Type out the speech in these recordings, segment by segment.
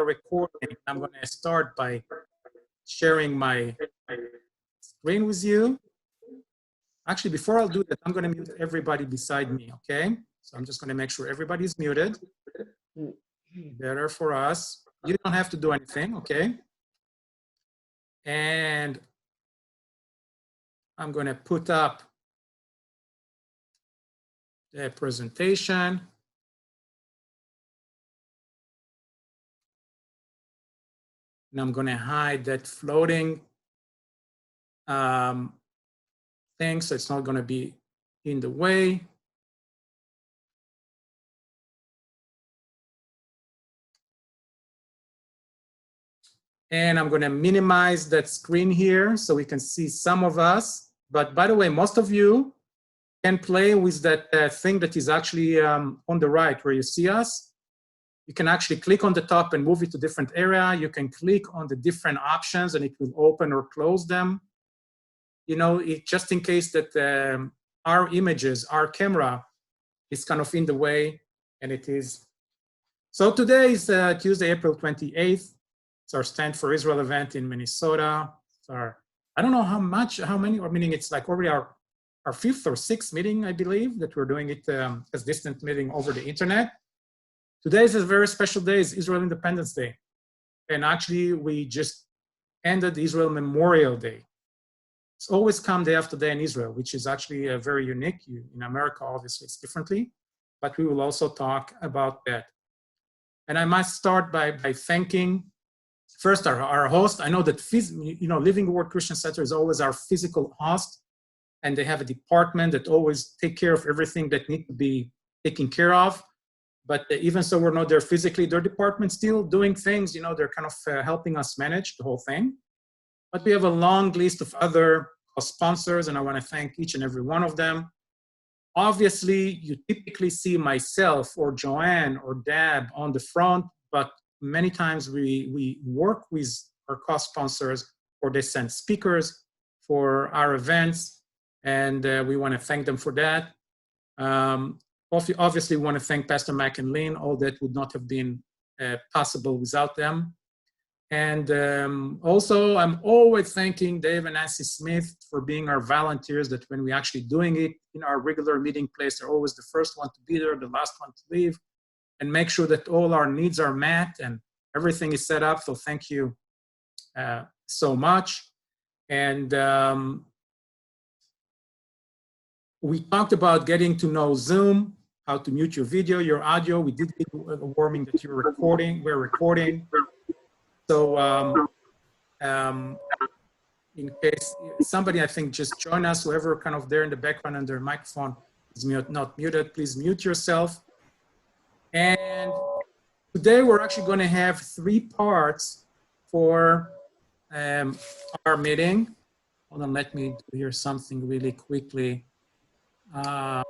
are recording. I'm going to start by sharing my screen with you. Actually, before I'll do that, I'm going to mute everybody beside me, okay? So I'm just going to make sure everybody's muted. Better for us. You don't have to do anything, okay? And I'm going to put up the presentation. And I'm going to hide that floating thing, so it's not going to be in the way. And I'm going to minimize that screen here so we can see some of us. But by the way, most of you can play with that thing that is actually on the right where you see us. You can actually click on the top and move it to different area. You can click on the different options and it will open or close them. You know, just in case that our images, our camera is kind of in the way, and it is. So today is Tuesday, April 28th. It's our Stand for Israel event in Minnesota. So I don't know how many, meaning it's like already our fifth or sixth meeting, I believe, that we're doing it as distant meeting over the internet. Today is a very special day. It's Israel Independence Day. And actually, we just ended Israel Memorial Day. It's always come day after day in Israel, which is actually very unique. In America, obviously, it's differently. But we will also talk about that. And I must start by thanking, first, our host. I know that Living Word Christian Center is always our physical host. And they have a department that always take care of everything that needs to be taken care of. But even so, we're not there physically. Their department's still doing things. You know, they're kind of helping us manage the whole thing. But we have a long list of other sponsors, and I want to thank each and every one of them. Obviously, you typically see myself or Joanne or Dab on the front, but many times we work with our co-sponsors, or they send speakers for our events, and we want to thank them for that. Obviously, we want to thank Pastor Mac and Lynn. All that would not have been possible without them. And also, I'm always thanking Dave and Nancy Smith for being our volunteers, that when we're actually doing it in our regular meeting place, they're always the first one to be there, the last one to leave, and make sure that all our needs are met and everything is set up. So thank you so much. And we talked about getting to know Zoom, how to mute your video, your audio. We did get a warning that we're recording. So in case somebody, I think, just join us, whoever kind of there in the background and their microphone is not muted, please mute yourself. And today we're actually going to have 3 parts for our meeting. Hold on, let me do here something really quickly. I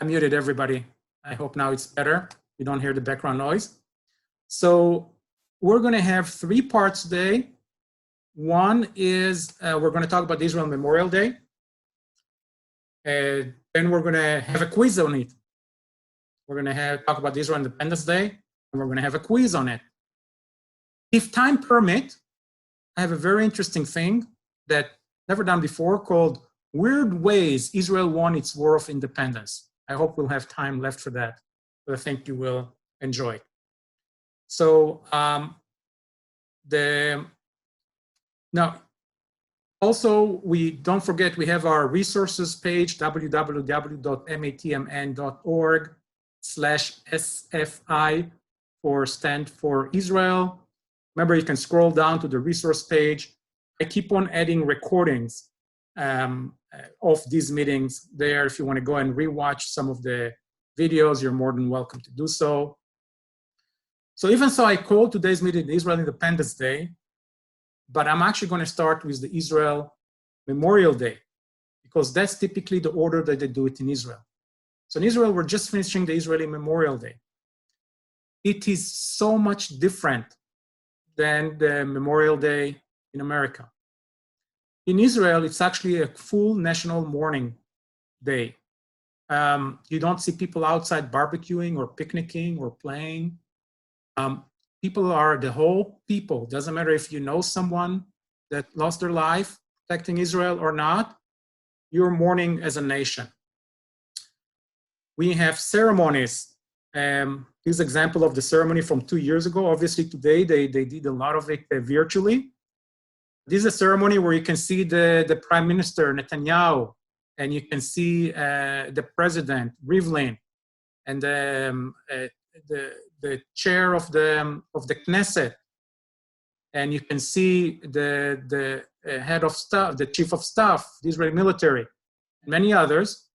muted everybody. I hope now it's better. You don't hear the background noise. So we're going to have 3 parts today. One is we're going to talk about Israel Memorial Day. Then we're going to have a quiz on it. We're going to talk about Israel Independence Day, and we're going to have a quiz on it. If time permit, I have a very interesting thing that never done before called Weird Ways Israel Won Its War of Independence. I hope we'll have time left for that, but I think you will enjoy it. So now, also, we don't forget, we have our resources page, www.matmn.org/SFI for Stand for Israel. Remember, you can scroll down to the resource page. I keep on adding recordings of these meetings there. If you want to go and rewatch some of the videos, you're more than welcome to do so. So even so, I call today's meeting Israel Independence Day, but I'm actually going to start with the Israel Memorial Day, because that's typically the order that they do it in Israel. So in Israel, we're just finishing the Israeli Memorial Day. It is so much different than the Memorial Day in America. In Israel, it's actually a full national mourning day. You don't see people outside barbecuing or picnicking or playing. People are the whole people. Doesn't matter if you know someone that lost their life protecting Israel or not, you're mourning as a nation. We have ceremonies. Here's an example of the ceremony from 2 years ago. Obviously today they did a lot of it virtually. This is a ceremony where you can see the Prime Minister, Netanyahu, and you can see the President, Rivlin, and the chair of the Knesset. And you can see the head of staff, the chief of staff, the Israeli military, and many others.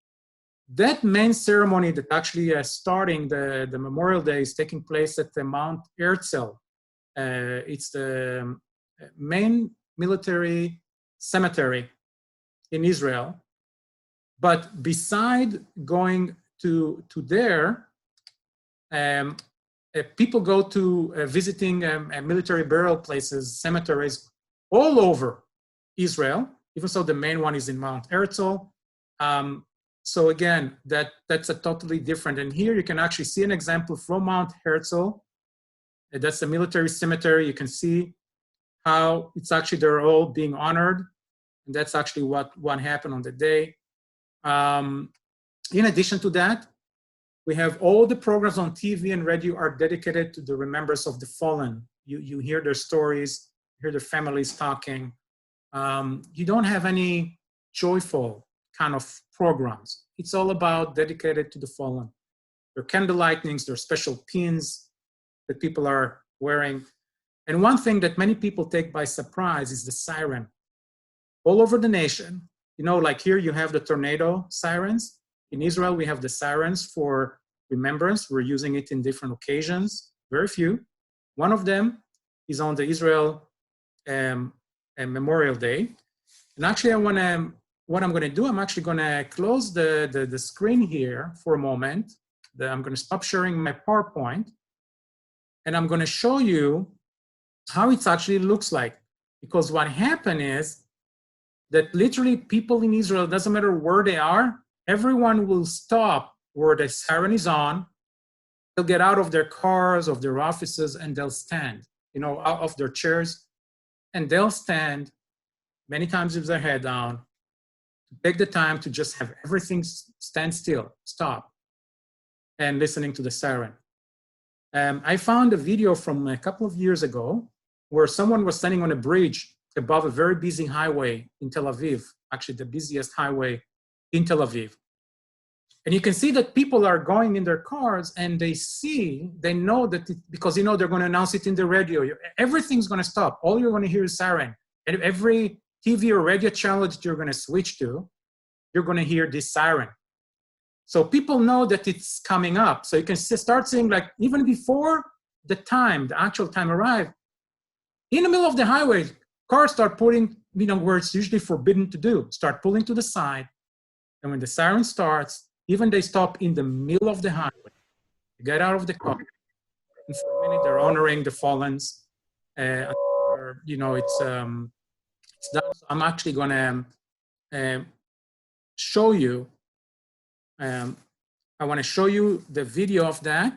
That main ceremony that actually starting the Memorial Day is taking place at the Mount Herzl. It's the main military cemetery in Israel. But beside going to there, people go to visiting military burial places, cemeteries all over Israel, even though the main one is in Mount Herzl. So again, that's a totally different. And here you can actually see an example from Mount Herzl. That's a military cemetery. You can see how it's actually, they're all being honored. And that's actually what happened on the day. In addition to that, we have all the programs on TV and radio are dedicated to the remembrance of the fallen. You hear their stories, hear their families talking. You don't have any joyful kind of programs. It's all about dedicated to the fallen. There are candle lightnings, there are special pins that people are wearing. And one thing that many people take by surprise is the siren. All over the nation, you know, like here you have the tornado sirens. In Israel, we have the sirens for remembrance. We're using it in different occasions, very few. One of them is on the Israel Memorial Day. And actually, what I'm gonna do, I'm actually gonna close the screen here for a moment. I'm gonna stop sharing my PowerPoint. And I'm gonna show you how it actually looks like. Because what happened is that literally people in Israel, doesn't matter where they are, everyone will stop where the siren is on. They'll get out of their cars, of their offices, and they'll stand, you know, out of their chairs. And they'll stand many times with their head down, to take the time to just have everything stand still, stop, and listening to the siren. I found a video from a couple of years ago where someone was standing on a bridge above a very busy highway in Tel Aviv, actually the busiest highway in Tel Aviv. And you can see that people are going in their cars and they know that, because you know they're going to announce it in the radio. Everything's going to stop. All you're going to hear is siren. And every TV or radio channel that you're going to switch to, you're going to hear this siren. So people know that it's coming up. So you can start seeing, like, even before the actual time arrived, in the middle of the highway, cars start pulling, you know, where it's usually forbidden to do, start pulling to the side. And when the siren starts, even they stop in the middle of the highway, get out of the car. And for a minute, they're honoring the fallens. You know, it's done. So I'm actually going to show you. I want to show you the video of that.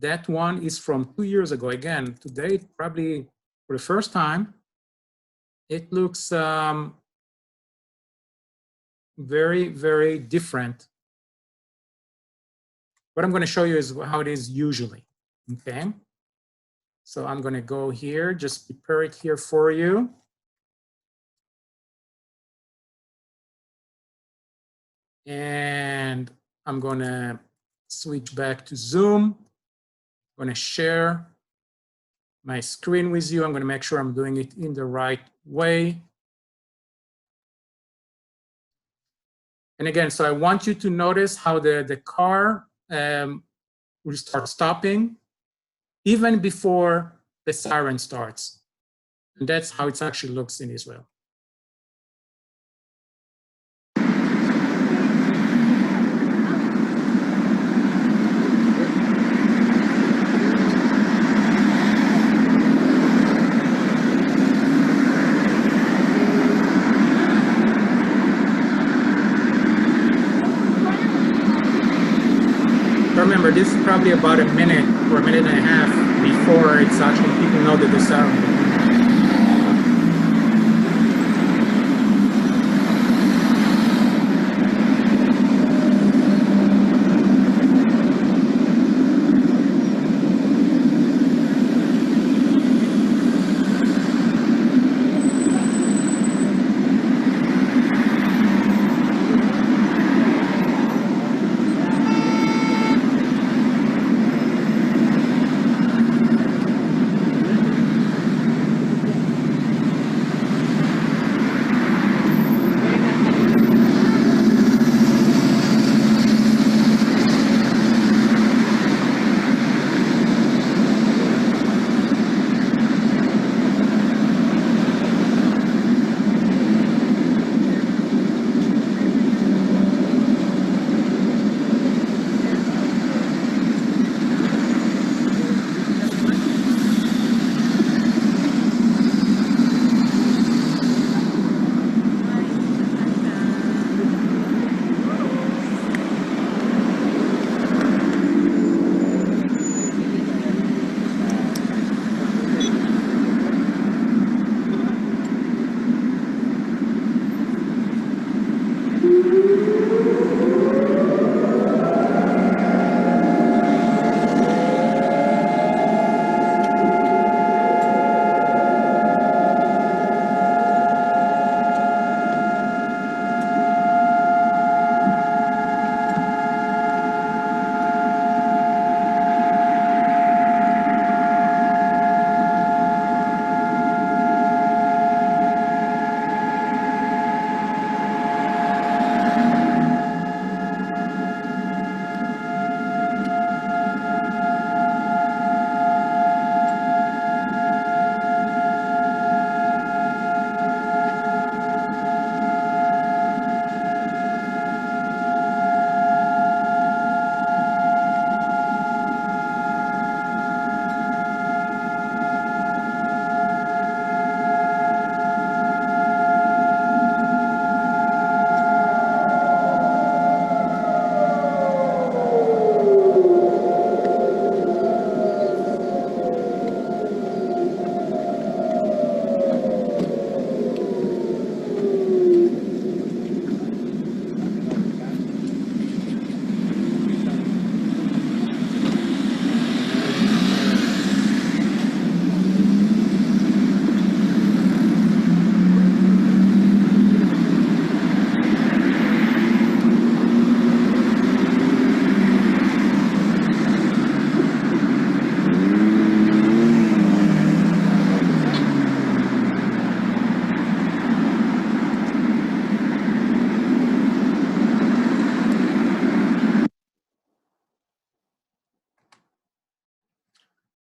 That one is from 2 years ago. Again, today, probably for the first time, it looks very, very different. What I'm going to show you is how it is usually, okay? So I'm going to go here, just prepare it here for you. And I'm going to switch back to Zoom. I'm going to share my screen with you. I'm going to make sure I'm doing it in the right way. And again, so I want you to notice how the car will start stopping even before the siren starts. And that's how it actually looks in Israel. remember, this is probably about a minute or a minute and a half before it's actually people know that the ceremony.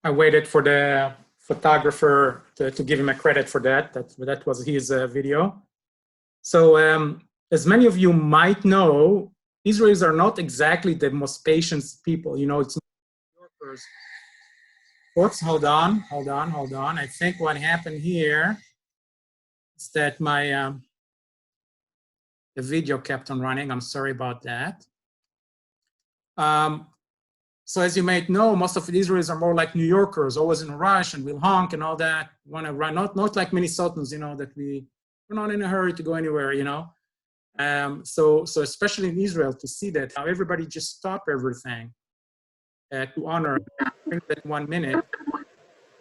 I waited for the photographer to give him a credit for that. That was his video. So as many of you might know, Israelis are not exactly the most patient people. You know, it's New Yorkers. Oops, hold on. I think what happened here is that my the video kept on running. I'm sorry about that. So as you might know, most of the Israelis are more like New Yorkers, always in a rush and will honk and all that. Want to run, not like Minnesotans, you know, that we're not in a hurry to go anywhere, you know. So especially in Israel, to see that how everybody just stop everything to honor that 1 minute.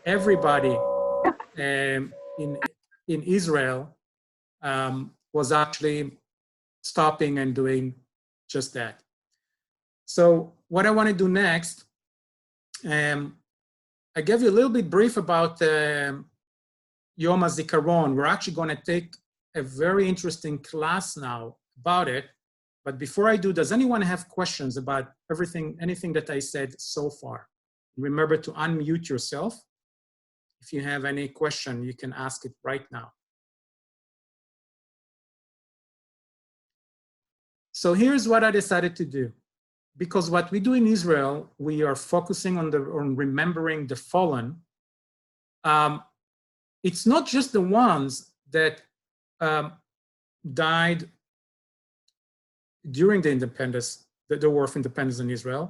Everybody in Israel was actually stopping and doing just that. So what I want to do next, I gave you a little bit brief about Yom HaZikaron. We're actually going to take a very interesting class now about it. But before I do, does anyone have questions about anything that I said so far? Remember to unmute yourself. If you have any question, you can ask it right now. So here's what I decided to do. Because what we do in Israel, we are focusing on remembering the fallen. It's not just the ones that died during the independence, the War of Independence in Israel.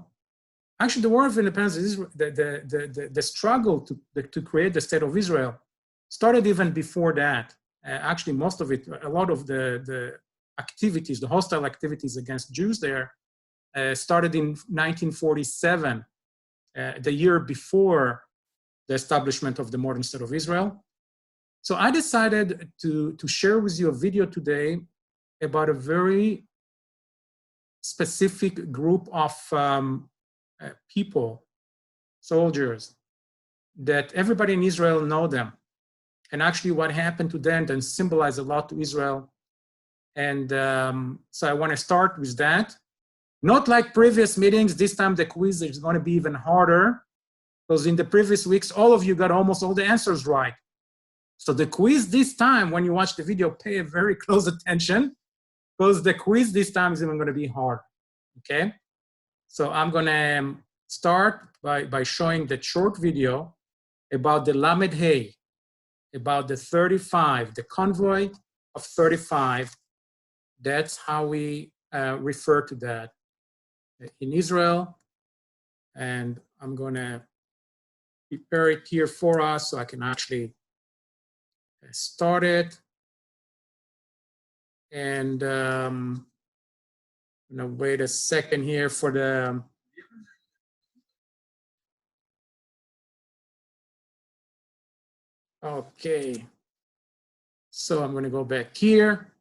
actually the War of Independence, the struggle to create the State of Israel started even before that. Actually, most of it, a lot of the activities, the hostile activities against Jews there, started in 1947, the year before the establishment of the modern State of Israel. So I decided to share with you a video today about a very specific group of people, soldiers, that everybody in Israel know them. And actually what happened to them and symbolize a lot to Israel. And so I want to start with that. Not like previous meetings, this time the quiz is going to be even harder, because in the previous weeks, all of you got almost all the answers right. So the quiz this time, when you watch the video, pay very close attention, because the quiz this time is even going to be hard, okay? So I'm going to start by showing the short video about the Lamed Hey, about the 35, the convoy of 35. That's how we refer to that in Israel. And I'm going to prepare it here for us so I can actually start it. And I'm going to wait a second here for the... Okay. So I'm going to go back here.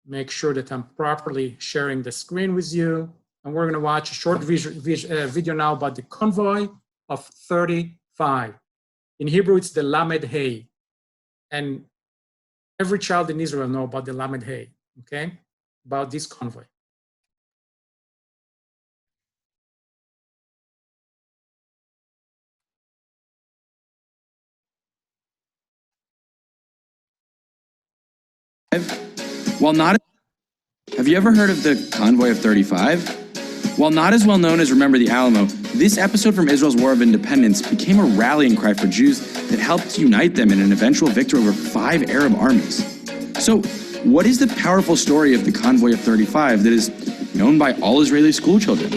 Make sure that I'm properly sharing the screen with you. And we're going to watch a short video now about the convoy of 35. In Hebrew, it's the Lamed Hey. And every child in Israel knows about the Lamed Hey, okay? About this convoy. While not, have you ever heard of the Convoy of 35? While not as well known as Remember the Alamo, this episode from Israel's War of Independence became a rallying cry for Jews that helped unite them in an eventual victory over 5 Arab armies. So, what is the powerful story of the Convoy of 35 that is known by all Israeli schoolchildren?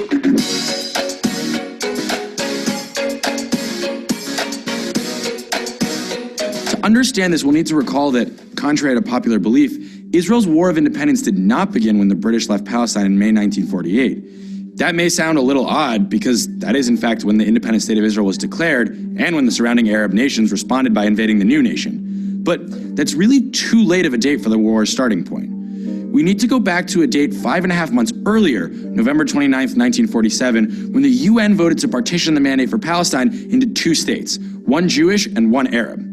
To understand this, we'll need to recall that, contrary to popular belief, Israel's War of Independence did not begin when the British left Palestine in May 1948. That may sound a little odd because that is in fact when the independent state of Israel was declared and when the surrounding Arab nations responded by invading the new nation. But that's really too late of a date for the war's starting point. We need to go back to a date 5.5 months earlier, November 29th, 1947, when the UN voted to partition the mandate for Palestine into 2 states, one Jewish and one Arab.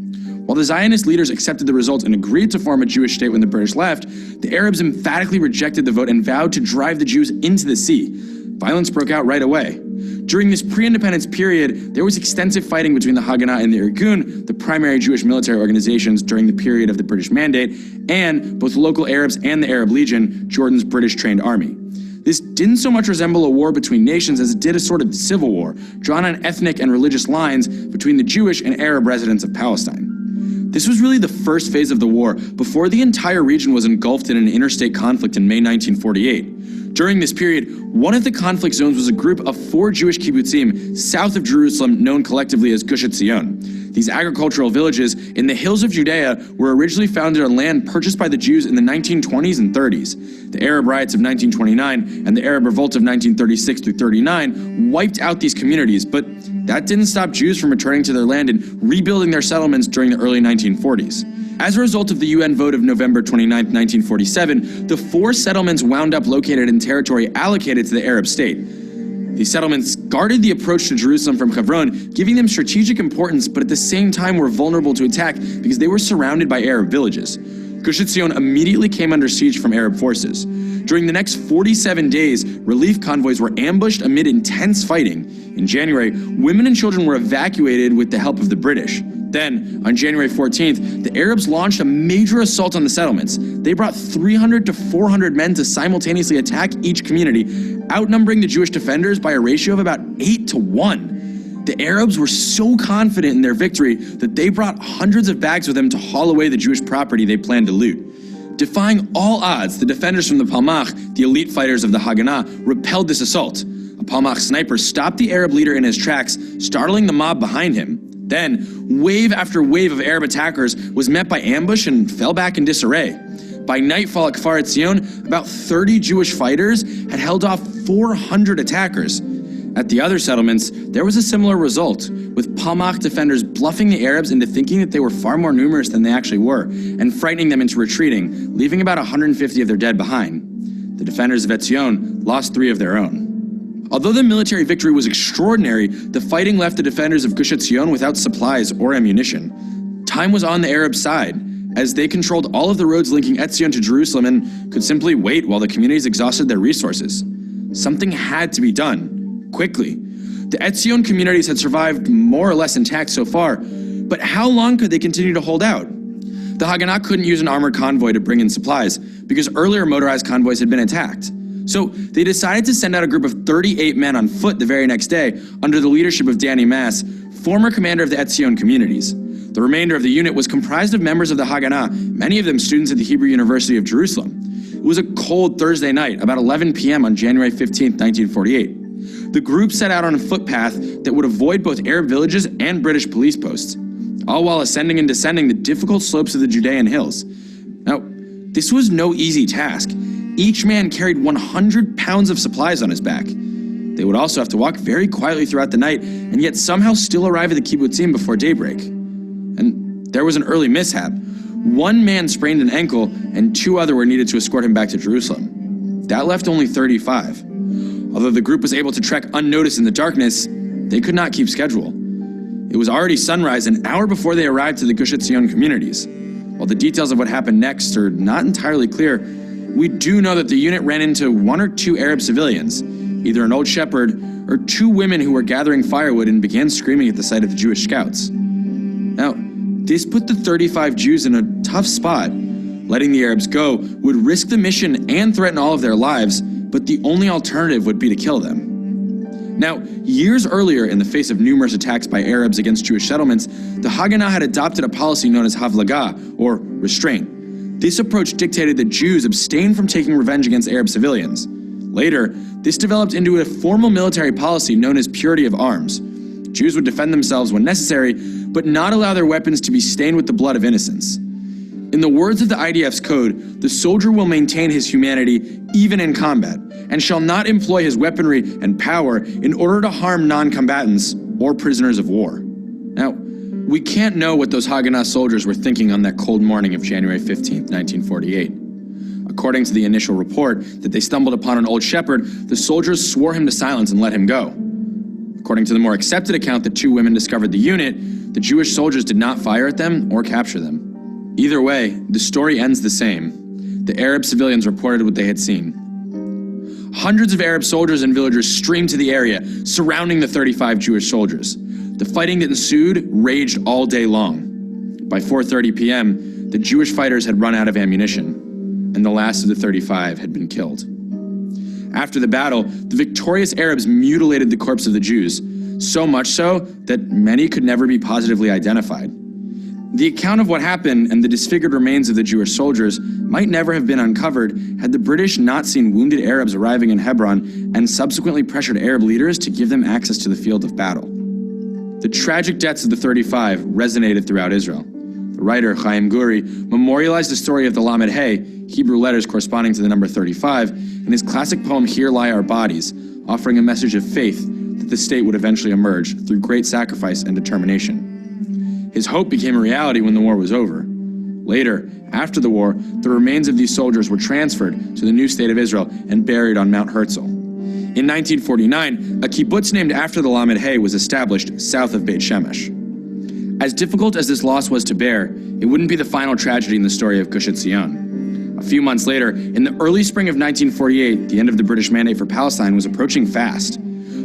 While the Zionist leaders accepted the results and agreed to form a Jewish state when the British left, the Arabs emphatically rejected the vote and vowed to drive the Jews into the sea. Violence broke out right away. During this pre-independence period, there was extensive fighting between the Haganah and the Irgun, the primary Jewish military organizations during the period of the British Mandate, and both local Arabs and the Arab Legion, Jordan's British-trained army. This didn't so much resemble a war between nations as it did a sort of civil war, drawn on ethnic and religious lines between the Jewish and Arab residents of Palestine. This was really the first phase of the war, before the entire region was engulfed in an interstate conflict in May 1948. During this period, one of the conflict zones was a group of 4 Jewish kibbutzim south of Jerusalem known collectively as Gush Etzion. These agricultural villages in the hills of Judea were originally founded on land purchased by the Jews in the 1920s and 30s. The Arab riots of 1929 and the Arab revolt of 1936 through 39 wiped out these communities, but that didn't stop Jews from returning to their land and rebuilding their settlements during the early 1940s. As a result of the UN vote of November 29, 1947, the 4 settlements wound up located in territory allocated to the Arab state. These settlements guarded the approach to Jerusalem from Hebron, giving them strategic importance, but at the same time were vulnerable to attack because they were surrounded by Arab villages. Gush Etzion immediately came under siege from Arab forces. During the next 47 days, relief convoys were ambushed amid intense fighting. In January, women and children were evacuated with the help of the British. Then, on January 14th, the Arabs launched a major assault on the settlements. They brought 300 to 400 men to simultaneously attack each community, outnumbering the Jewish defenders by a ratio of about 8 to 1. The Arabs were so confident in their victory that they brought hundreds of bags with them to haul away the Jewish property they planned to loot. Defying all odds, the defenders from the Palmach, the elite fighters of the Haganah, repelled this assault. A Palmach sniper stopped the Arab leader in his tracks, startling the mob behind him. Then, wave after wave of Arab attackers was met by ambush and fell back in disarray. By nightfall at Kfar Etzion, about 30 Jewish fighters had held off 400 attackers. At the other settlements, there was a similar result, with Palmach defenders bluffing the Arabs into thinking that they were far more numerous than they actually were, and frightening them into retreating, leaving about 150 of their dead behind. The defenders of Etzion lost 3 of their own. Although the military victory was extraordinary, the fighting left the defenders of Gush Etzion without supplies or ammunition. Time was on the Arab side, as they controlled all of the roads linking Etzion to Jerusalem and could simply wait while the communities exhausted their resources. Something had to be done, quickly. The Etzion communities had survived more or less intact so far, but how long could they continue to hold out? The Haganah couldn't use an armored convoy to bring in supplies, because earlier motorized convoys had been attacked. So they decided to send out a group of 38 men on foot the very next day, under the leadership of Danny Mass, former commander of the Etzion communities. The remainder of the unit was comprised of members of the Haganah, many of them students at the Hebrew University of Jerusalem. It was a cold Thursday night, about 11 p.m. on January 15, 1948. The group set out on a footpath that would avoid both Arab villages and British police posts, all while ascending and descending the difficult slopes of the Judean hills. Now, this was no easy task. Each man carried 100 pounds of supplies on his back. They would also have to walk very quietly throughout the night, and yet somehow still arrive at the kibbutzim before daybreak. And there was an early mishap. One man sprained an ankle, and 2 others were needed to escort him back to Jerusalem. That left only 35. Although the group was able to trek unnoticed in the darkness, they could not keep schedule. It was already sunrise an hour before they arrived to the Gush Etzion communities. While the details of what happened next are not entirely clear, we do know that the unit ran into 1 or 2 Arab civilians, either an old shepherd or 2 women who were gathering firewood and began screaming at the sight of the Jewish scouts. Now, this put the 35 Jews in a tough spot. Letting the Arabs go would risk the mission and threaten all of their lives, but the only alternative would be to kill them. Now, years earlier, in the face of numerous attacks by Arabs against Jewish settlements, the Haganah had adopted a policy known as havlaga, or restraint. This approach dictated that Jews abstain from taking revenge against Arab civilians. Later, this developed into a formal military policy known as purity of arms. Jews would defend themselves when necessary, but not allow their weapons to be stained with the blood of innocents. In the words of the IDF's code, the soldier will maintain his humanity even in combat, and shall not employ his weaponry and power in order to harm non-combatants or prisoners of war. Now, we can't know what those Haganah soldiers were thinking on that cold morning of January 15, 1948. According to the initial report that they stumbled upon an old shepherd, the soldiers swore him to silence and let him go. According to the more accepted account that 2 women discovered the unit, the Jewish soldiers did not fire at them or capture them. Either way, the story ends the same. The Arab civilians reported what they had seen. Hundreds of Arab soldiers and villagers streamed to the area, surrounding the 35 Jewish soldiers. The fighting that ensued raged all day long. By 4:30 p.m., the Jewish fighters had run out of ammunition, and the last of the 35 had been killed. After the battle, the victorious Arabs mutilated the corpse of the Jews, so much so that many could never be positively identified. The account of what happened and the disfigured remains of the Jewish soldiers might never have been uncovered had the British not seen wounded Arabs arriving in Hebron and subsequently pressured Arab leaders to give them access to the field of battle. The tragic deaths of the 35 resonated throughout Israel. The writer Chaim Guri memorialized the story of the Lamed Hey, Hebrew letters corresponding to the number 35, in his classic poem Here Lie Our Bodies, offering a message of faith that the state would eventually emerge through great sacrifice and determination. His hope became a reality when the war was over. Later, after the war, the remains of these soldiers were transferred to the new state of Israel and buried on Mount Herzl. In 1949, a kibbutz named after the Lamed Hey was established south of Beit Shemesh. As difficult as this loss was to bear, it wouldn't be the final tragedy in the story of Gush Etzion. A few months later, in the early spring of 1948, the end of the British Mandate for Palestine was approaching fast.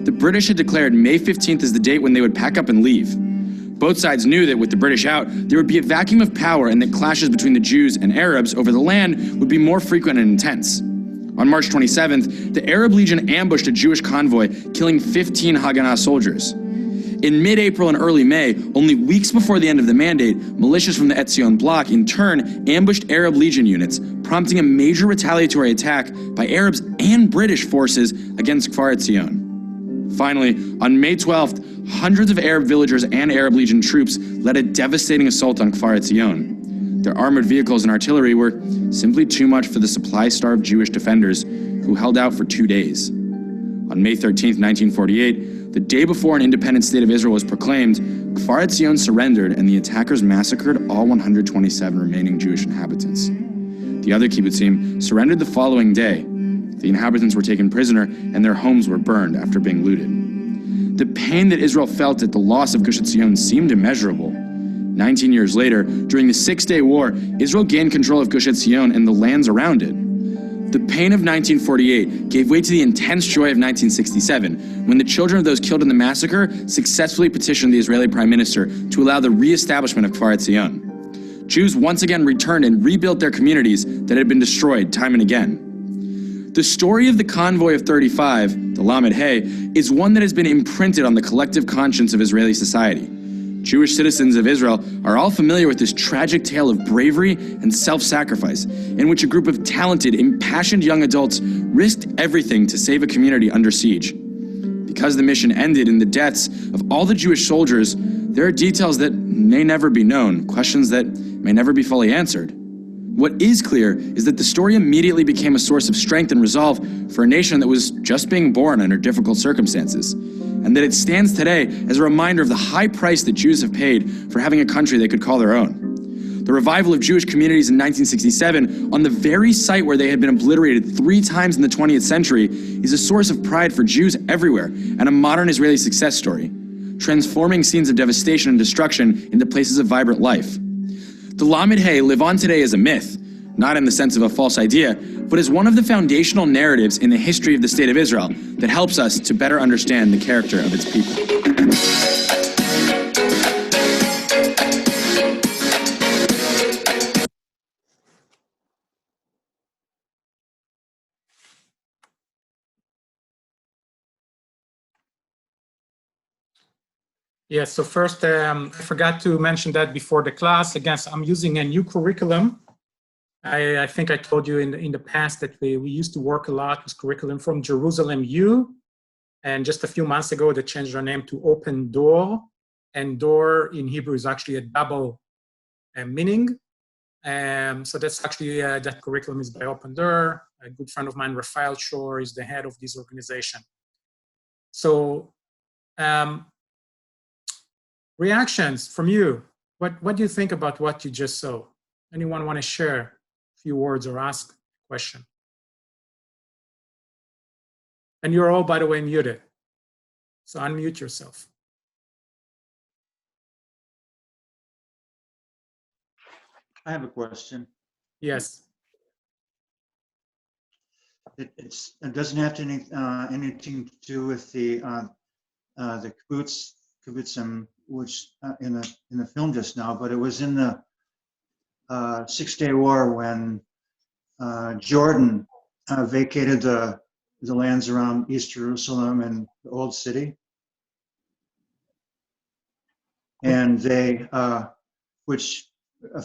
The British had declared May 15th as the date when they would pack up and leave. Both sides knew that with the British out, there would be a vacuum of power and that clashes between the Jews and Arabs over the land would be more frequent and intense. On March 27th, the Arab Legion ambushed a Jewish convoy, killing 15 Haganah soldiers. In mid-April and early May, only weeks before the end of the mandate, militias from the Etzion bloc in turn ambushed Arab Legion units, prompting a major retaliatory attack by Arabs and British forces against Kfar Etzion. In mid-April and early May, only weeks before the end of the mandate, militias from the Etzion bloc in turn ambushed Arab Legion units, prompting a major retaliatory attack by Arabs and British forces against Kfar Etzion. Finally, on May 12th, hundreds of Arab villagers and Arab Legion troops led a devastating assault on Kfar Etzion. Their armored vehicles and artillery were simply too much for the supply-starved Jewish defenders who held out for 2 days. On May 13th, 1948, the day before an independent state of Israel was proclaimed, Kfar Etzion surrendered and the attackers massacred all 127 remaining Jewish inhabitants. The other kibbutzim surrendered the following day. The inhabitants were taken prisoner and their homes were burned after being looted. The pain that Israel felt at the loss of Gush Etzion seemed immeasurable. 19 years later, during the Six-Day War, Israel gained control of Gush Etzion and the lands around it. The pain of 1948 gave way to the intense joy of 1967, when the children of those killed in the massacre successfully petitioned the Israeli Prime Minister to allow the re-establishment of Kfar Etzion. Jews once again returned and rebuilt their communities that had been destroyed time and again. The story of the Convoy of 35, the Lamed Hey, is one that has been imprinted on the collective conscience of Israeli society. Jewish citizens of Israel are all familiar with this tragic tale of bravery and self-sacrifice, in which a group of talented, impassioned young adults risked everything to save a community under siege. Because the mission ended in the deaths of all the Jewish soldiers, there are details that may never be known, questions that may never be fully answered. What is clear is that the story immediately became a source of strength and resolve for a nation that was just being born under difficult circumstances, and that it stands today as a reminder of the high price that Jews have paid for having a country they could call their own. The revival of Jewish communities in 1967, on the very site where they had been obliterated 3 times in the 20th century, is a source of pride for Jews everywhere and a modern Israeli success story, transforming scenes of devastation and destruction into places of vibrant life. The Lamed Hey live on today as a myth, not in the sense of a false idea, but as one of the foundational narratives in the history of the State of Israel that helps us to better understand the character of its people. Yes, so first, I forgot to mention that before the class. Again, I'm using a new curriculum. I think I told you in the past that we used to work a lot with curriculum from Jerusalem U, and just a few months ago, they changed their name to Open Door, and door in Hebrew is actually a double meaning. So that's actually, that curriculum is by Open Door. A good friend of mine, Raphael Shore, is the head of this organization. So, reactions from you. What do you think about what you just saw? Anyone want to share a few words or ask a question? And you're all, by the way, muted. So unmute yourself. I have a question. Yes. It doesn't have to anything to do with the kibbutzim, which in the film just now, but it was in the Six-Day War when Jordan vacated the lands around East Jerusalem and the Old City, and they which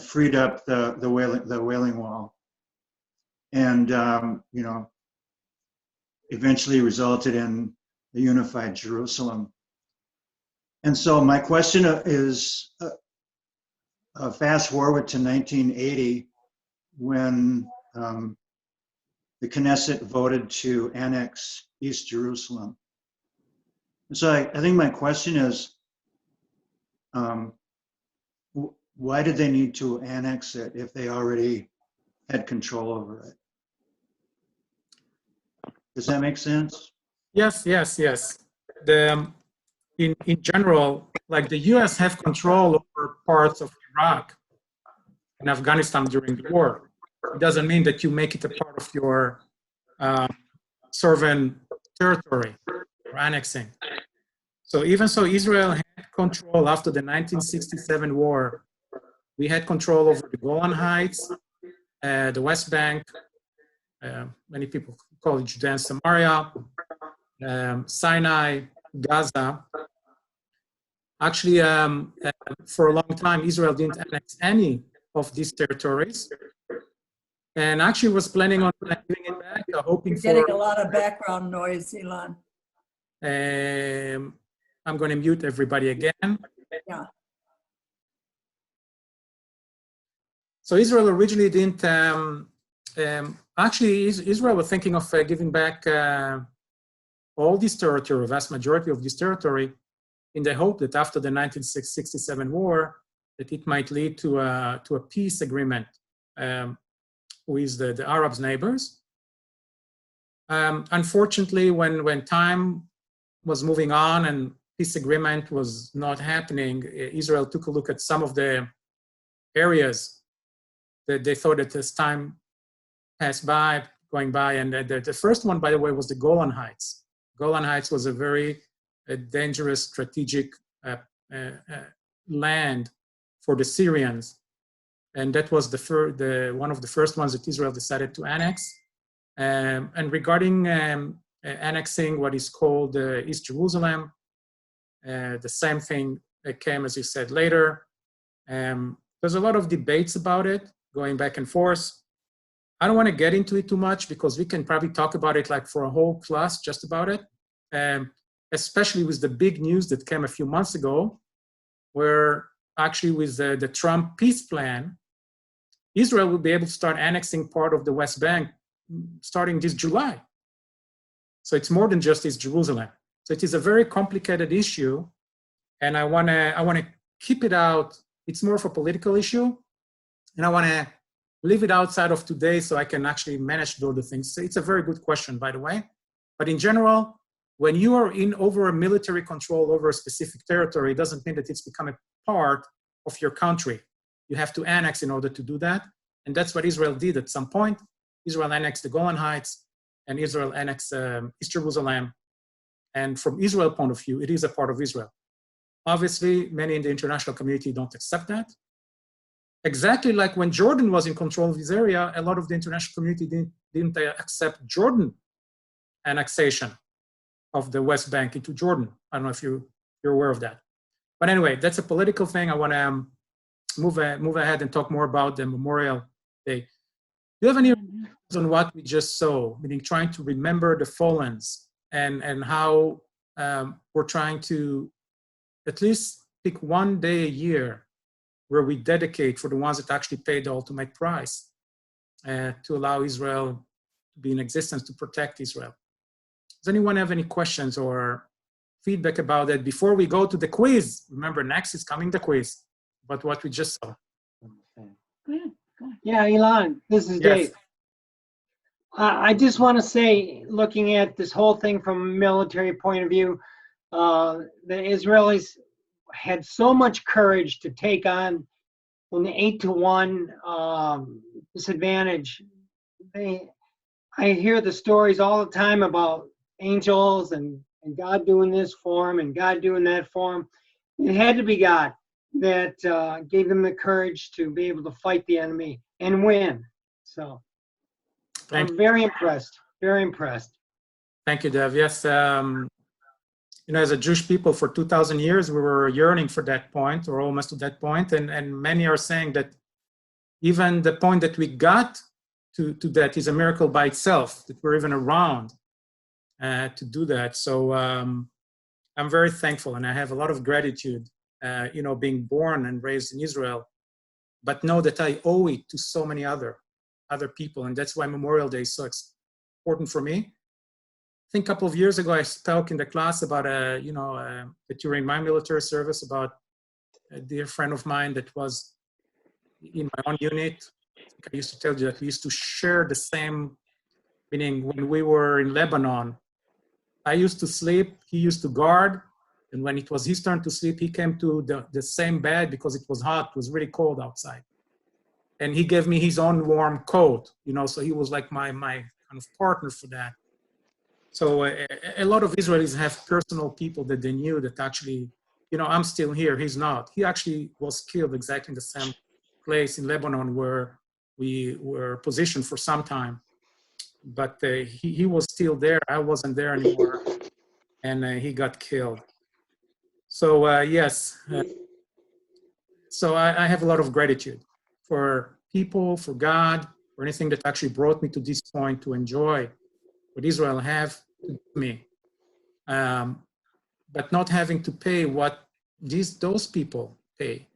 freed up the Wailing Wall, and you know, eventually resulted in the unified Jerusalem. And so my question is, fast forward to 1980, when the Knesset voted to annex East Jerusalem. And so I think my question is, why did they need to annex it if they already had control over it? Does that make sense? Yes. In general, like the US have control over parts of Iraq and Afghanistan during the war. It doesn't mean that you make it a part of your sovereign territory or annexing. So even so, Israel had control after the 1967 war. We had control over the Golan Heights, the West Bank, many people call it Judea and Samaria, Sinai, Gaza. Actually, for a long time, Israel didn't annex any of these territories, and actually was planning on giving it back, hoping for... Getting a lot of background noise, Elon. I'm going to mute everybody again. Yeah. So Israel originally didn't, actually Israel was thinking of giving back all this territory, a vast majority of this territory, in the hope that after the 1967 war, that it might lead to a peace agreement with the Arabs' neighbors. Unfortunately, when time was moving on and peace agreement was not happening, Israel took a look at some of the areas that they thought that as time passed by, going by, and the first one, by the way, was the Golan Heights. Golan Heights was a very dangerous strategic land for the Syrians, and that was one of the first ones that Israel decided to annex. And regarding annexing what is called East Jerusalem, the same thing came, as you said, later. There's a lot of debates about it, going back and forth. I don't want to get into it too much because we can probably talk about it like for a whole class just about it, especially with the big news that came a few months ago, where actually with the Trump peace plan, Israel will be able to start annexing part of the West Bank starting this July. So it's more than just East Jerusalem. So it is a very complicated issue, and I want to keep it out. It's more of a political issue, and I want to leave it outside of today so I can actually manage all the things. So it's a very good question, by the way. But in general, when you are in over a military control over a specific territory, it doesn't mean that it's become a part of your country. You have to annex in order to do that. And that's what Israel did at some point. Israel annexed the Golan Heights, and Israel annexed East Jerusalem. And from Israel's point of view, it is a part of Israel. Obviously, many in the international community don't accept that. Exactly like when Jordan was in control of this area, a lot of the international community didn't accept Jordan annexation of the West Bank into Jordan. I don't know if you're aware of that. But anyway, that's a political thing. I want to move ahead and talk more about the Memorial Day. Do you have any ideas on what we just saw, meaning trying to remember the fallens and how we're trying to at least pick one day a year where we dedicate for the ones that actually paid the ultimate price to allow Israel to be in existence, to protect Israel. Does anyone have any questions or feedback about that before we go to the quiz? Remember, next is coming the quiz, but what we just saw. Yeah, Elon, this is Yes. Dave. I just want to say, looking at this whole thing from a military point of view, the Israelis had so much courage to take on an 8-to-1 disadvantage. I hear the stories all the time about angels and God doing this for them and God doing that for them. It had to be God that gave them the courage to be able to fight the enemy and win. So I'm very impressed, very impressed. Thank you, Dev. Yes, you know, as a Jewish people for 2,000 years, we were yearning for that point, or almost to that point, and many are saying that even the point that we got to that is a miracle by itself, that we're even around to do that. So I'm very thankful, and I have a lot of gratitude, you know, being born and raised in Israel, but know that I owe it to so many other people, and that's why Memorial Day is so important for me. I think a couple of years ago, I spoke in the class about, you know, that during my military service, about a dear friend of mine that was in my own unit. I used to tell you that we used to share the same, meaning when we were in Lebanon, I used to sleep, he used to guard, and when it was his turn to sleep, he came to the same bed because it was hot, it was really cold outside. And he gave me his own warm coat, you know, so he was like my kind of partner for that. So a lot of Israelis have personal people that they knew that actually, you know, I'm still here, he's not. He actually was killed exactly in the same place in Lebanon where we were positioned for some time. But he was still there, I wasn't there anymore, and he got killed. So yes, so I have a lot of gratitude for people, for God, for anything that actually brought me to this point to enjoy what Israel have to me. but not having to pay what those people pay.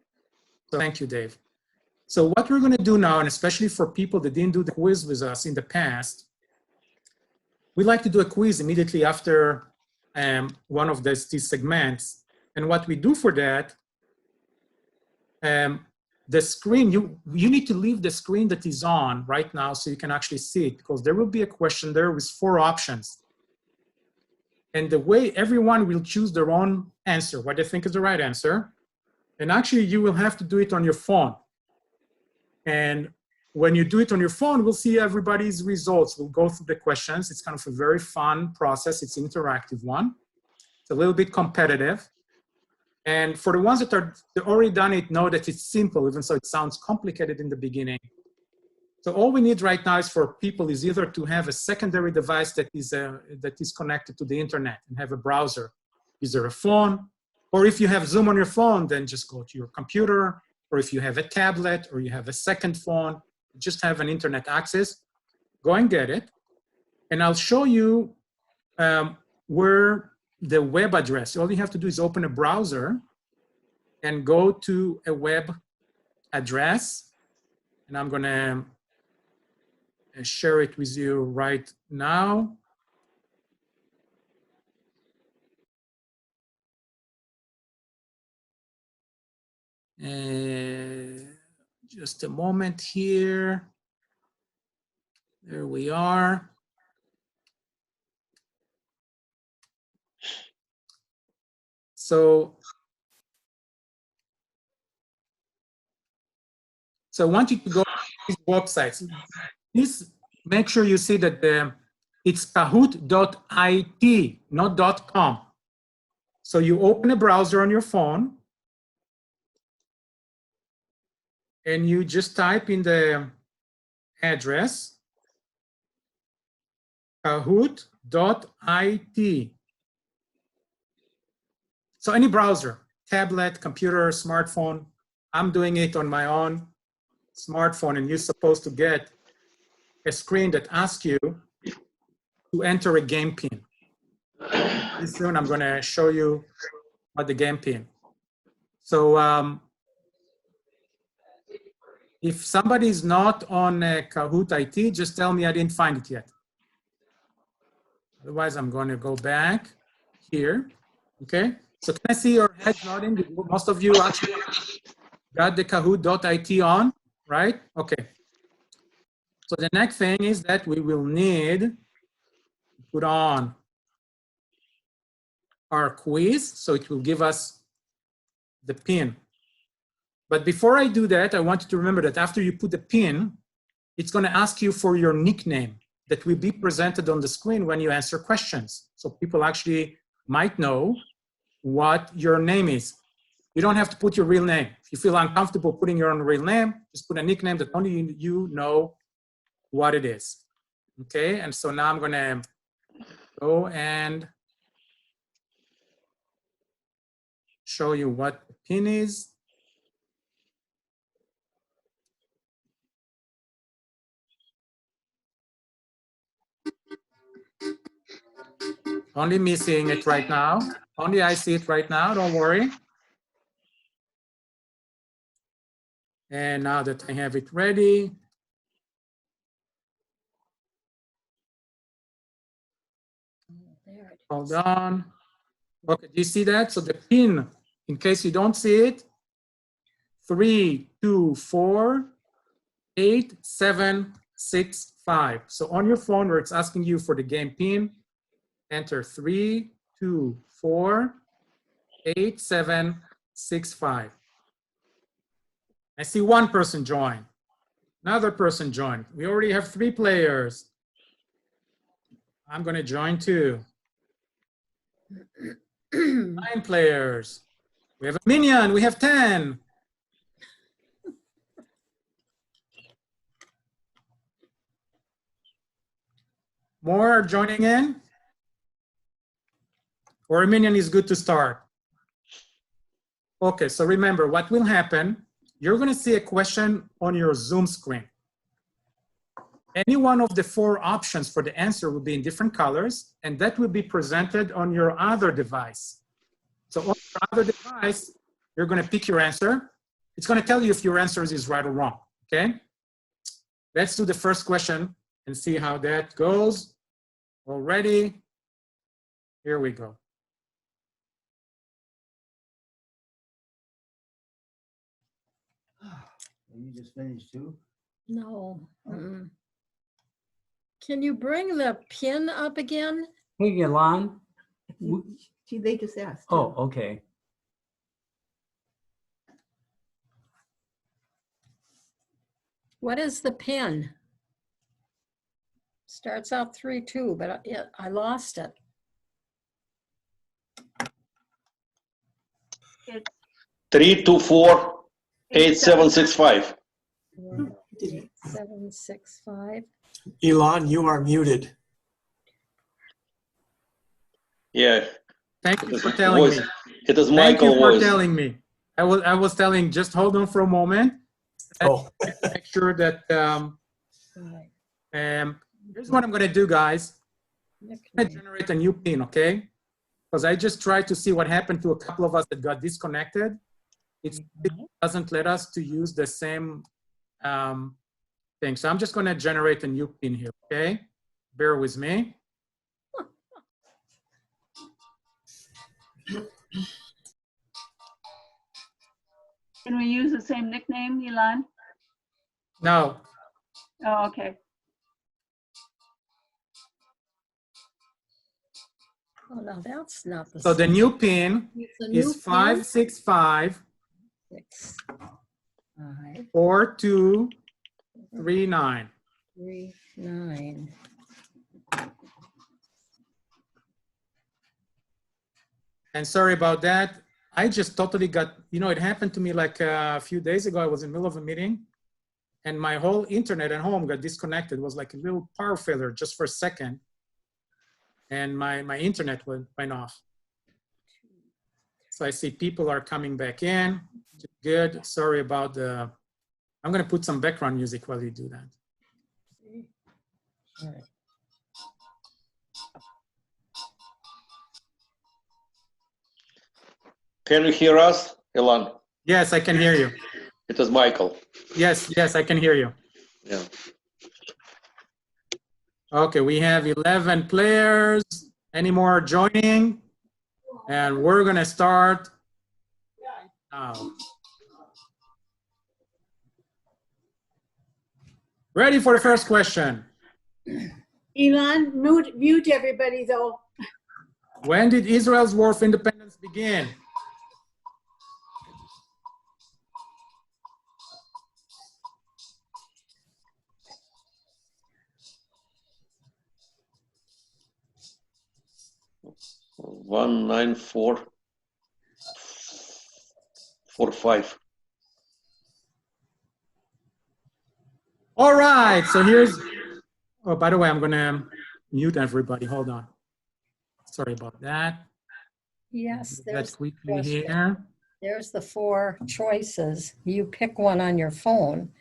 So thank you, Dave. So what we're going to do now, and especially for people that didn't do the quiz with us in the past, we like to do a quiz immediately after one of these segments. And what we do for that, the screen, you need to leave the screen that is on right now so you can actually see it, because there will be a question there with 4 options. And the way everyone will choose their own answer, what they think is the right answer. And actually you will have to do it on your phone. And when you do it on your phone, we'll see everybody's results. We'll go through the questions. It's kind of a very fun process. It's an interactive one. It's a little bit competitive. And for the ones that are already done it, know that it's simple, even though it sounds complicated in the beginning. So all we need right now is for people is either to have a secondary device that is connected to the internet and have a browser, either a phone, or if you have Zoom on your phone, then just go to your computer, or if you have a tablet or you have a second phone, just have an internet access, go and get it. And I'll show you where the web address, all you have to do is open a browser and go to a web address. And I'm gonna share it with you right now. Just a moment here. There we are. So I want you to go to these websites. Please make sure you see that it's kahoot.it, not .com. So you open a browser on your phone and you just type in the address kahoot.it. So any browser, tablet, computer, smartphone. I'm doing it on my own smartphone, and you're supposed to get a screen that asks you to enter a game pin. Pretty soon I'm going to show you what the game pin. So if somebody is not on Kahoot IT, just tell me I didn't find it yet. Otherwise, I'm going to go back here. Okay. So can I see your heads nodding? Most of you actually got the Kahoot.it on, right? Okay. So the next thing is that we will need to put on our quiz. So it will give us the pin. But before I do that, I want you to remember that after you put the pin, it's going to ask you for your nickname that will be presented on the screen when you answer questions. So people actually might know what your name is. You don't have to put your real name. If you feel uncomfortable putting your own real name, just put a nickname that only you know what it is. Okay, and so now I'm going to go and show you what the pin is. Only me seeing it right now. Only I see it right now, don't worry. And now that I have it ready, hold on. Okay, do you see that? So the pin, in case you don't see it, 3248765. So on your phone where it's asking you for the game pin, enter 3248765. I see one person join. Another person joined. We already have 3 players. I'm going to join too. 9 players. We have a minion. We have 10. More are joining in? Or a minion is good to start? Okay, so remember what will happen. You're going to see a question on your Zoom screen. any one of the 4 options for the answer will be in different colors, and that will be presented on your other device. So on your other device, you're going to pick your answer. It's going to tell you if your answer is right or wrong, okay? Let's do the first question and see how that goes. Already, here we go. You just finished too? No. Can you bring the pin up again? Hey, Yolande. They just asked. Oh, okay. What is the pin? Starts out 3-2, but I lost it. It's 324-8765. 765. Elon, you are muted. Yeah, Thank it you is for telling voice. me. It is Thank you Michael for voice. telling me. I was telling, just hold on for a moment. Oh, Make sure that, Right. here's what I'm going to do, guys. I'm going to Nickname. generate a new pin, okay? Because I just tried to see what happened to a couple of us that got disconnected. It doesn't let us to use the same thing. So I'm just going to generate a new pin here, okay? Bear with me. Can we use the same nickname, Elon? Now, Oh, okay. Oh, no, that's not the so the same. new pin It's a new is pin? 565 6, 5, 4239. 3, 9. And sorry about that. I just totally got, it happened to me like a few days ago. I was in the middle of a meeting and my whole internet at home got disconnected. It was like a little power failure just for a second. And my internet went off. So I see people are coming back in. Good. Sorry about I'm going to put some background music while you do that. All right. Can you hear us, Elan? Yes, I can hear you. It is Michael. Yes, I can hear you. Yeah. Okay, we have 11 players. Any more joining? And we're gonna start now. Ready for the first question. Elon, mute everybody though. When did Israel's War of Independence begin? One 9445. All right, so here's, oh, by the way, I'm gonna mute everybody. Hold on. Sorry about that. Yes, Do there's that quickly question. here. There's the 4 choices. You pick one on your phone.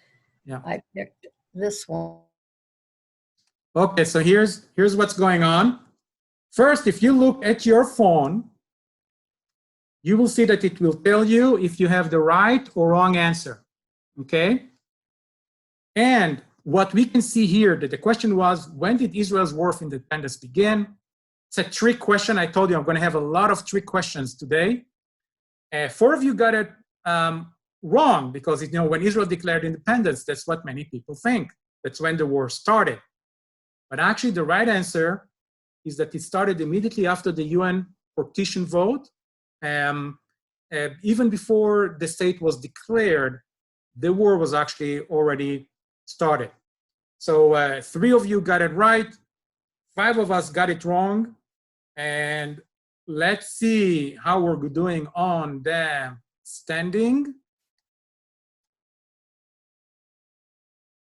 Yeah. I picked this one. Okay, so here's what's going on. First, if you look at your phone, you will see that it will tell you if you have the right or wrong answer, okay? And what we can see here, that the question was, when did Israel's War of Independence begin? It's a trick question. I told you I'm gonna have a lot of trick questions today. 4 of you got it wrong because, when Israel declared independence, that's what many people think. That's when the war started. But actually the right answer is that it started immediately after the UN partition vote. Even before the state was declared, the war was actually already started. So 3 of you got it right, 5 of us got it wrong. And let's see how we're doing on the standing.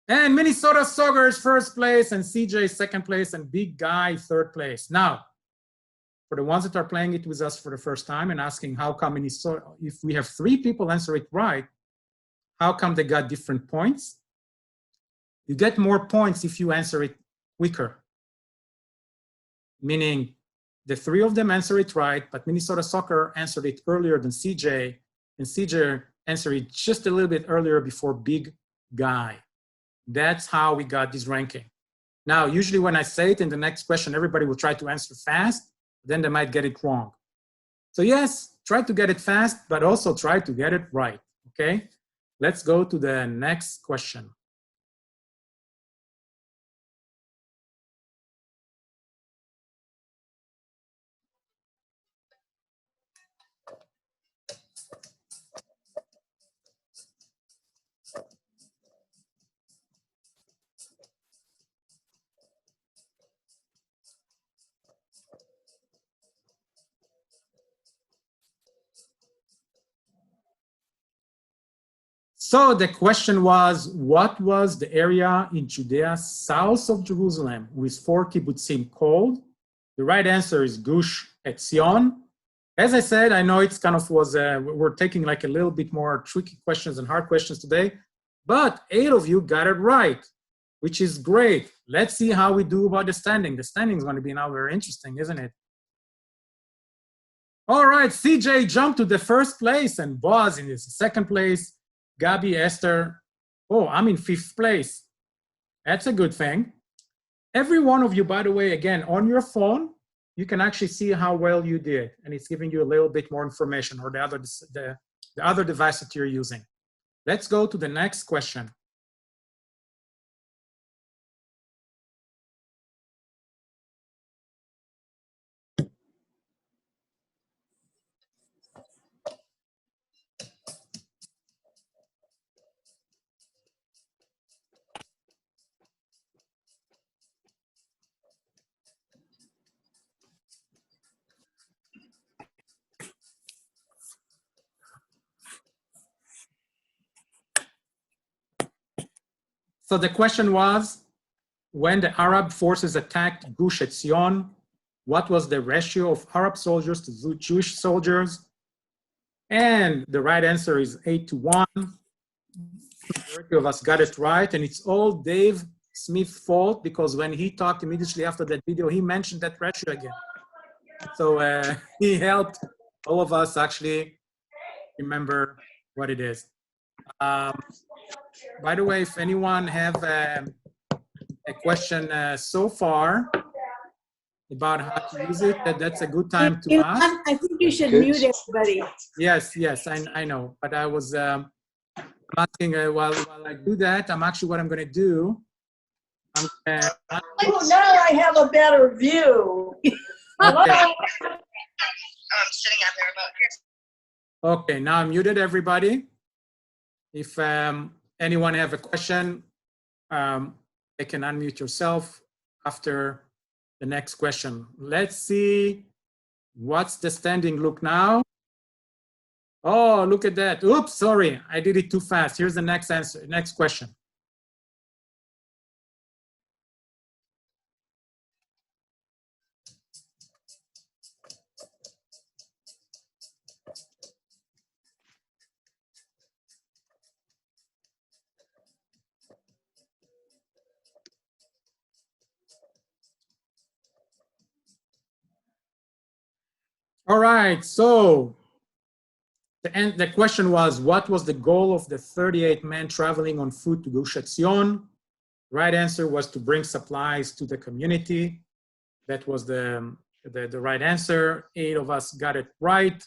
And Minnesota Soggers first place, and CJ second place, and Big Guy third place. Now, for the ones that are playing it with us for the first time and asking how come Minnesota, if we have 3 people answer it right, how come they got different points? You get more points if you answer it quicker. Meaning the three of them answer it right, but Minnesota Soccer answered it earlier than CJ, and CJ answered it just a little bit earlier before Big Guy. That's how we got this ranking. Now, usually when I say it in the next question, everybody will try to answer fast, then they might get it wrong. So yes, try to get it fast, but also try to get it right, okay? Let's go to the next question. So the question was, what was the area in Judea south of Jerusalem with 4 kibbutzim called? The right answer is Gush Etzion. As I said, I know it's kind of was, we're taking like a little bit more tricky questions and hard questions today, but 8 of you got it right, which is great. Let's see how we do about the standing. The standing is going to be now very interesting, isn't it? All right, CJ jumped to the first place and Boaz in his second place. Gabi, Esther, oh, I'm in 5th place. That's a good thing. Every one of you, by the way, again, on your phone, you can actually see how well you did. And it's giving you a little bit more information, or the other device that you're using. Let's go to the next question. So the question was, when the Arab forces attacked Gush Etzion, what was the ratio of Arab soldiers to Jewish soldiers? And the right answer is 8-1. The majority of us got it right, and it's all Dave Smith's fault, because when he talked immediately after that video, he mentioned that ratio again. So he helped all of us actually remember what it is. By the way, if anyone have a question so far about how to use it, that's a good time to Elon, ask. I think you should mute everybody. Yes, I know, but I was asking while I do that, what I'm going to do. I'm gonna, Oh, now I have a better view. okay. Okay, now I muted everybody. If anyone have a question, they can unmute yourself after the next question. Let's see what's the standing look now. Oh, look at that. Oops, sorry, I did it too fast. Here's the next answer, next question. All right, so the question was, what was the goal of the 38 men traveling on foot to Gush Etzion? Right answer was to bring supplies to the community. That was the right answer. 8 of us got it right.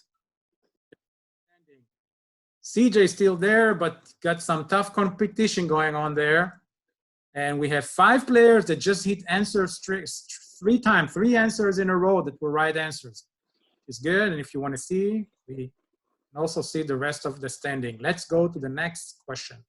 CJ is still there, but got some tough competition going on there. And we have 5 players that just hit answers 3 times, 3 answers in a row that were right answers. It's good, and if you want to see, we can also see the rest of the standing. Let's go to the next question.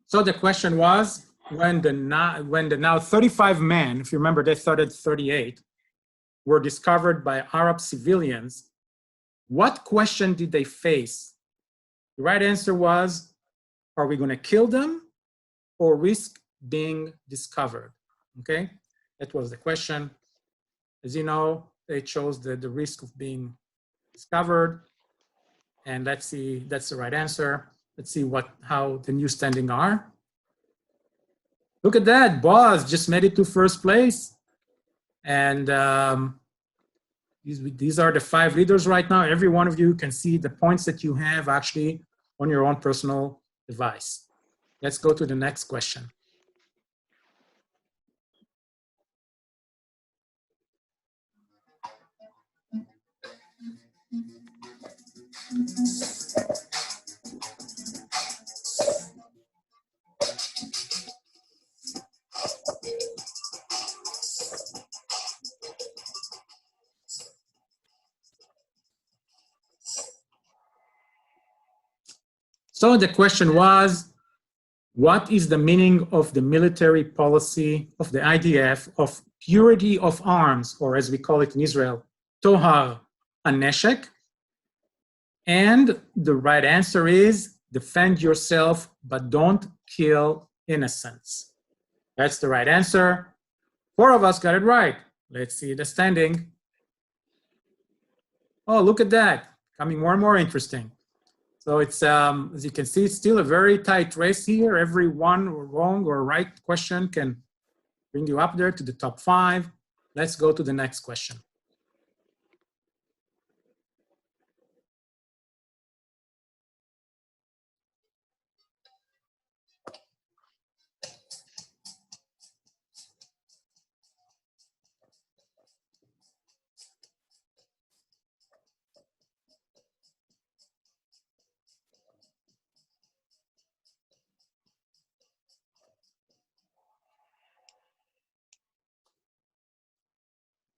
So the question was, when the now 35 men, if you remember, they started 38, were discovered by Arab civilians, what question did they face? The right answer was, are we going to kill them or risk being discovered? Okay, that was the question. As you know, they chose the risk of being discovered. And let's see, that's the right answer. Let's see how the new standing are. Look at that, Boaz just made it to first place. And these are the 5 leaders right now. Every one of you can see the points that you have actually on your own personal device. Let's go to the next question. So the question was, what is the meaning of the military policy of the IDF of purity of arms, or as we call it in Israel, tohar haneshek? And the right answer is, defend yourself, but don't kill innocents. That's the right answer. 4 of us got it right. Let's see the standing. Oh, look at that, becoming more and more interesting. So it's, as you can see, it's still a very tight race here. Every one wrong or right question can bring you up there to the top 5. Let's go to the next question.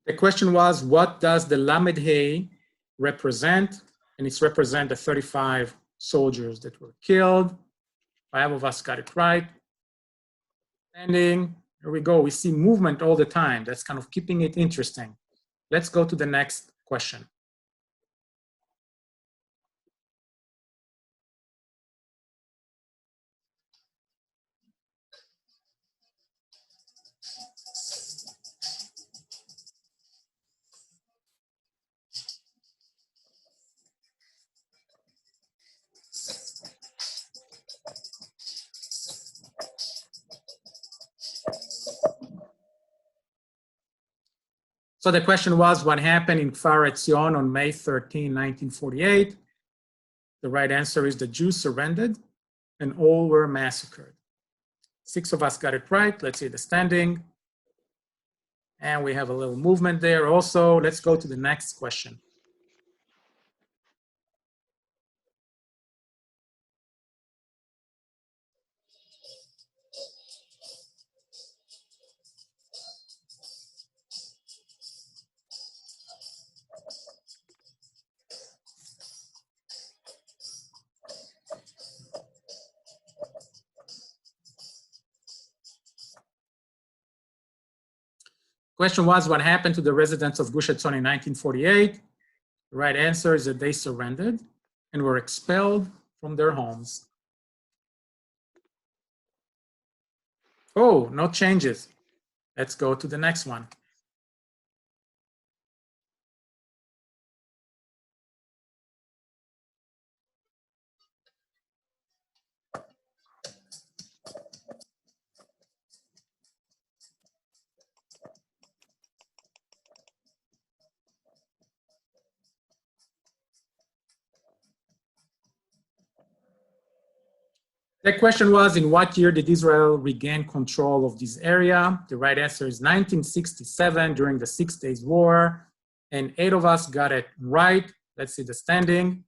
The question was, what does the Lamed Hey represent? And it's represent the 35 soldiers that were killed. 5 of us got it right. Standing, here we go. We see movement all the time. That's kind of keeping it interesting. Let's go to the next question. So the question was, what happened in Kfar Etzion on May 13, 1948? The right answer is the Jews surrendered and all were massacred. 6 of us got it right. Let's see the standing. And we have a little movement there also. Let's go to the next question. Question was, what happened to the residents of Gush Etzion in 1948? The right answer is that they surrendered and were expelled from their homes. Oh, no changes. Let's go to the next one. The question was, in what year did Israel regain control of this area? The right answer is 1967, during the 6 Days War. And 8 of us got it right. Let's see the standing.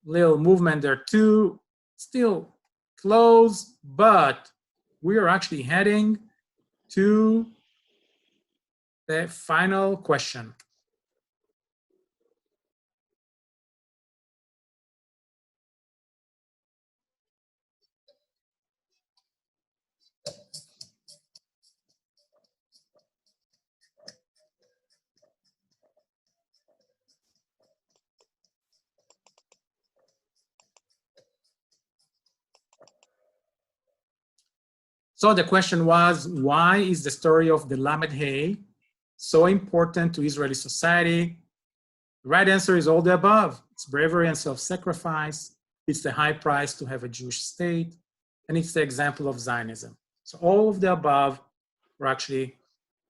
Little movement there too. Still close, but we are actually heading to the final question. So the question was, why is the story of the Lamed Hay so important to Israeli society? The right answer is all the above. It's bravery and self-sacrifice. It's the high price to have a Jewish state. And it's the example of Zionism. So all of the above were actually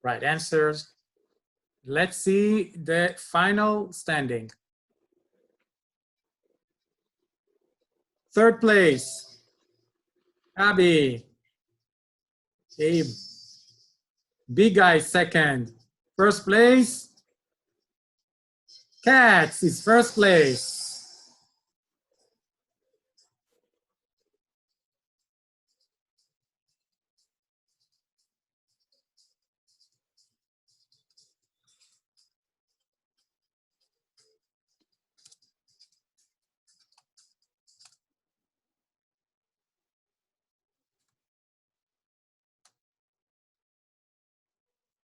right answers. Let's see the final standing. Third place, Abby. Abe. Big Guy second. First place, Katz is first place.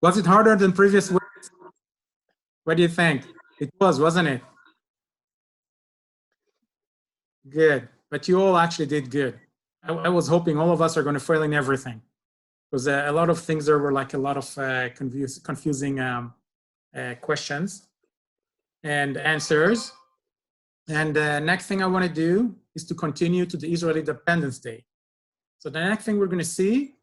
Was it harder than previous weeks? What do you think? It was, wasn't it? Good, but you all actually did good. I was hoping all of us are going to fail in everything. Because a lot of things there were like a lot of confusing questions and answers. And the next thing I want to do is to continue to the Israeli Independence Day. So the next thing we're going to see,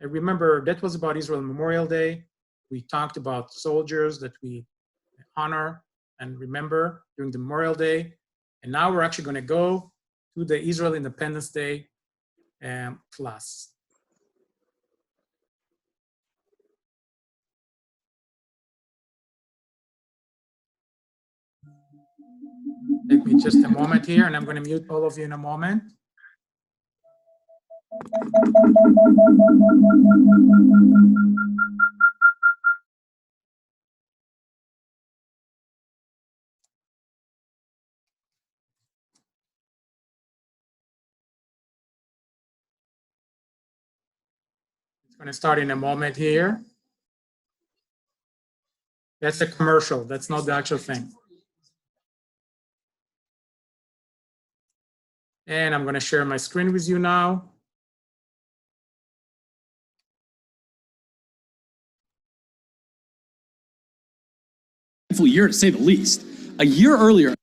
remember that was about Israel Memorial Day. We talked about soldiers that we honor and remember during the Memorial Day. And now we're actually going to go to the Israel Independence Day class. Take me just a moment here, and I'm going to mute all of you in a moment. It's going to start in a moment here. That's a commercial. That's not the actual thing. And I'm going to share my screen with you now. Eventful year, to say the least. A year earlier,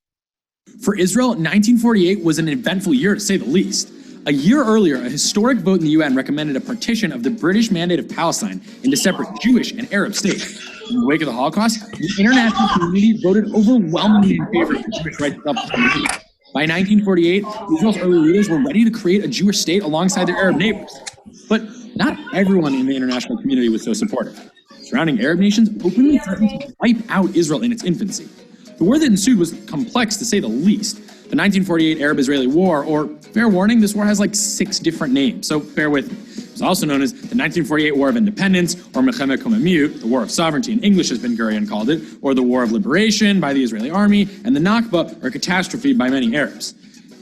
for Israel, 1948 was an eventful year, to say the least. A year earlier, a historic vote in the UN recommended a partition of the British Mandate of Palestine into separate Jewish and Arab states. In the wake of the Holocaust, the international community voted overwhelmingly in favor of the Jewish right to self-determination. By 1948, Israel's early leaders were ready to create a Jewish state alongside their Arab neighbors. But not everyone in the international community was so supportive. Surrounding Arab nations openly threatened to wipe out Israel in its infancy. The war that ensued was complex, to say the least. The 1948 Arab-Israeli War, or fair warning, this war has like 6 different names, so bear with me. It was also known as the 1948 War of Independence, or Milchemet Komimut, the War of Sovereignty in English as Ben Gurion called it, or the War of Liberation by the Israeli Army, and the Nakba, or catastrophe by many Arabs.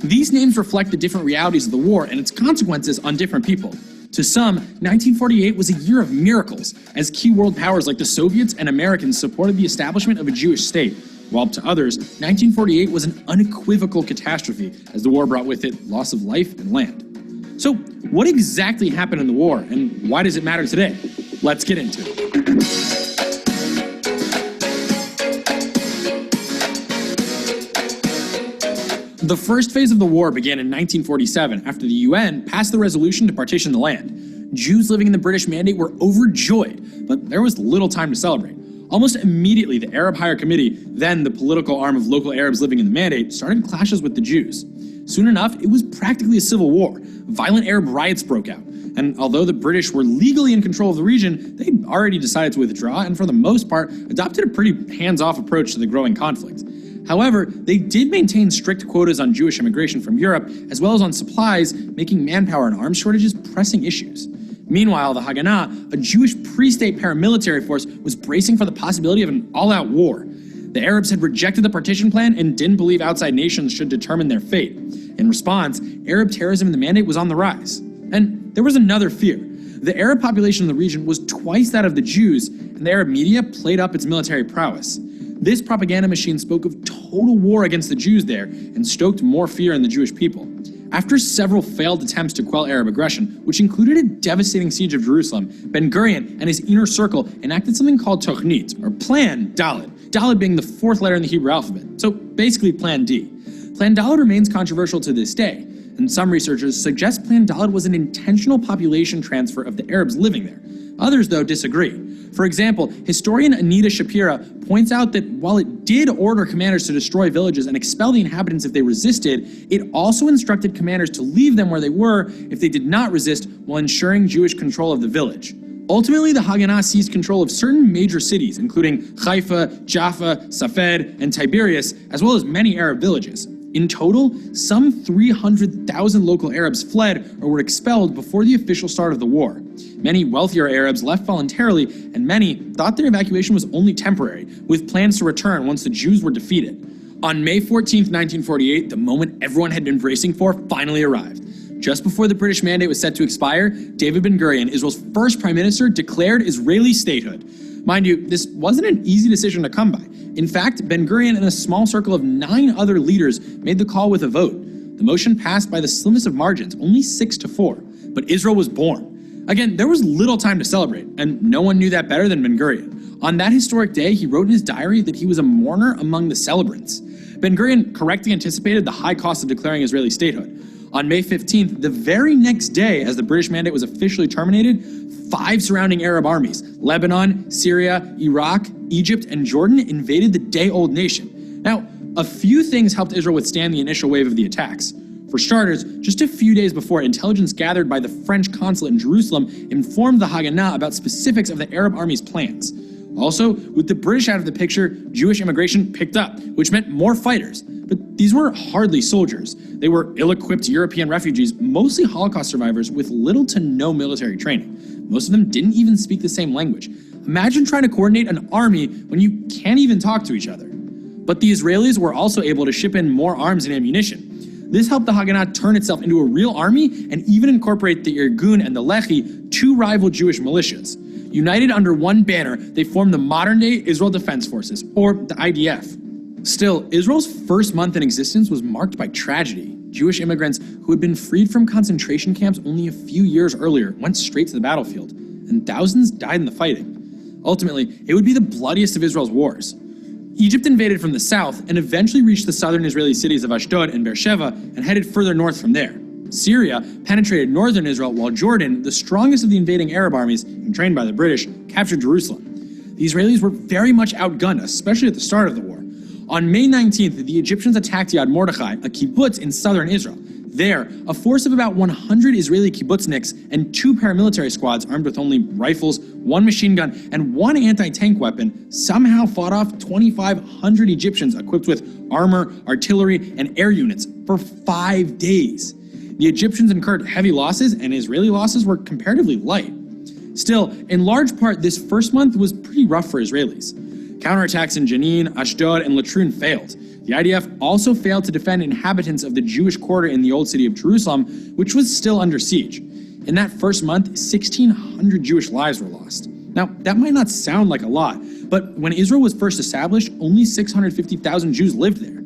These names reflect the different realities of the war and its consequences on different people. To some, 1948 was a year of miracles, as key world powers like the Soviets and Americans supported the establishment of a Jewish state, while to others, 1948 was an unequivocal catastrophe, as the war brought with it loss of life and land. So, what exactly happened in the war, and why does it matter today? Let's get into it. The first phase of the war began in 1947 after the UN passed the resolution to partition the land. Jews living in the British Mandate were overjoyed, but there was little time to celebrate. Almost immediately, the Arab Higher Committee, then the political arm of local Arabs living in the Mandate, started clashes with the Jews. Soon enough, it was practically a civil war. Violent Arab riots broke out, and although the British were legally in control of the region, they'd already decided to withdraw and for the most part adopted a pretty hands-off approach to the growing conflict. However, they did maintain strict quotas on Jewish immigration from Europe, as well as on supplies, making manpower and arms shortages pressing issues. Meanwhile, the Haganah, a Jewish pre-state paramilitary force, was bracing for the possibility of an all-out war. The Arabs had rejected the partition plan and didn't believe outside nations should determine their fate. In response, Arab terrorism in the Mandate was on the rise. And there was another fear. The Arab population in the region was twice that of the Jews, and the Arab media played up its military prowess. This propaganda machine spoke of total war against the Jews there and stoked more fear in the Jewish people. After several failed attempts to quell Arab aggression, which included a devastating siege of Jerusalem, Ben-Gurion and his inner circle enacted something called Tochnit, or Plan Dalet, Dalet being the fourth letter in the Hebrew alphabet, so basically Plan D. Plan Dalet remains controversial to this day, and some researchers suggest Plan Dalet was an intentional population transfer of the Arabs living there. Others, though, disagree. For example, historian Anita Shapira points out that while it did order commanders to destroy villages and expel the inhabitants if they resisted, it also instructed commanders to leave them where they were if they did not resist while ensuring Jewish control of the village. Ultimately, the Haganah seized control of certain major cities, including Haifa, Jaffa, Safed, and Tiberias, as well as many Arab villages. In total, some 300,000 local Arabs fled or were expelled before the official start of the war. Many wealthier Arabs left voluntarily, and many thought their evacuation was only temporary, with plans to return once the Jews were defeated. On May 14, 1948, the moment everyone had been bracing for finally arrived. Just before the British mandate was set to expire, David Ben-Gurion, Israel's first prime minister, declared Israeli statehood. Mind you, this wasn't an easy decision to come by. In fact, Ben-Gurion and a small circle of 9 other leaders made the call with a vote. The motion passed by the slimmest of margins, only 6-4, but Israel was born. Again, there was little time to celebrate, and no one knew that better than Ben-Gurion. On that historic day, he wrote in his diary that he was a mourner among the celebrants. Ben-Gurion correctly anticipated the high cost of declaring Israeli statehood. On May 15th, the very next day as the British mandate was officially terminated, 5 surrounding Arab armies, Lebanon, Syria, Iraq, Egypt, and Jordan, invaded the day-old nation. Now, a few things helped Israel withstand the initial wave of the attacks. For starters, just a few days before, intelligence gathered by the French consulate in Jerusalem informed the Haganah about specifics of the Arab army's plans. Also, with the British out of the picture, Jewish immigration picked up, which meant more fighters. But these were hardly soldiers. They were ill-equipped European refugees, mostly Holocaust survivors with little to no military training. Most of them didn't even speak the same language. Imagine trying to coordinate an army when you can't even talk to each other. But the Israelis were also able to ship in more arms and ammunition. This helped the Haganah turn itself into a real army and even incorporate the Irgun and the Lehi, 2 rival Jewish militias. United under one banner, they formed the modern-day Israel Defense Forces, or the IDF. Still, Israel's first month in existence was marked by tragedy. Jewish immigrants who had been freed from concentration camps only a few years earlier went straight to the battlefield, and thousands died in the fighting. Ultimately, it would be the bloodiest of Israel's wars. Egypt invaded from the south and eventually reached the southern Israeli cities of Ashdod and Beersheba and headed further north from there. Syria penetrated northern Israel, while Jordan, the strongest of the invading Arab armies and trained by the British, captured Jerusalem. The Israelis were very much outgunned, especially at the start of the war. On May 19th, the Egyptians attacked Yad Mordechai, a kibbutz in southern Israel. There, a force of about 100 Israeli kibbutzniks and 2 paramilitary squads armed with only rifles, 1 machine gun, and 1 anti-tank weapon somehow fought off 2,500 Egyptians equipped with armor, artillery, and air units for 5 days. The Egyptians incurred heavy losses, and Israeli losses were comparatively light. Still, in large part, this first month was pretty rough for Israelis. Counterattacks in Jenin, Ashdod, and Latrun failed. The IDF also failed to defend inhabitants of the Jewish quarter in the old city of Jerusalem, which was still under siege. In that first month, 1,600 Jewish lives were lost. Now, that might not sound like a lot, but when Israel was first established, only 650,000 Jews lived there.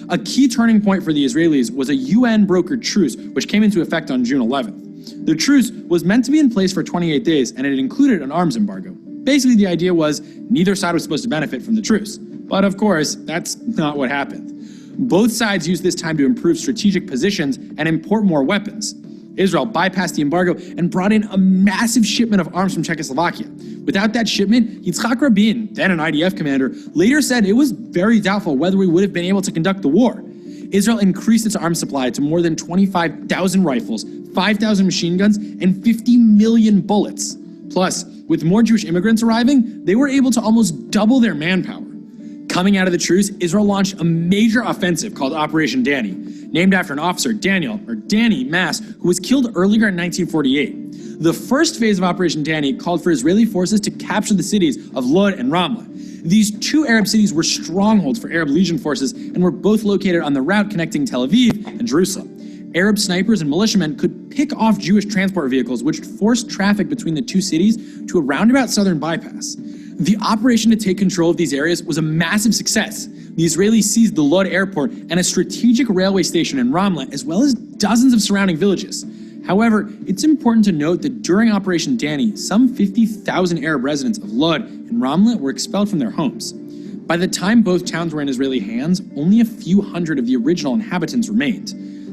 A key turning point for the Israelis was a UN-brokered truce, which came into effect on June 11th. The truce was meant to be in place for 28 days, and it included an arms embargo. Basically, the idea was neither side was supposed to benefit from the truce. But of course, that's not what happened. Both sides used this time to improve strategic positions and import more weapons. Israel bypassed the embargo and brought in a massive shipment of arms from Czechoslovakia. Without that shipment, Yitzhak Rabin, then an IDF commander, later said it was very doubtful whether we would have been able to conduct the war. Israel increased its arms supply to more than 25,000 rifles, 5,000 machine guns, and 50 million bullets. Plus, with more Jewish immigrants arriving, they were able to almost double their manpower. Coming out of the truce, Israel launched a major offensive called Operation Danny, named after an officer, Daniel, or Danny Mass, who was killed earlier in 1948. The first phase of Operation Danny called for Israeli forces to capture the cities of Lod and Ramlah. These 2 Arab cities were strongholds for Arab Legion forces and were both located on the route connecting Tel Aviv and Jerusalem. Arab snipers and militiamen could pick off Jewish transport vehicles, which forced traffic between the 2 cities to a roundabout southern bypass. The operation to take control of these areas was a massive success. the Israelis seized the Lod airport and a strategic railway station in Ramla, as well as dozens of surrounding villages. However, it's important to note that during Operation Danny, some 50,000 Arab residents of Lod and Ramla were expelled from their homes. By the time both towns were in Israeli hands, only a few hundred of the original inhabitants remained.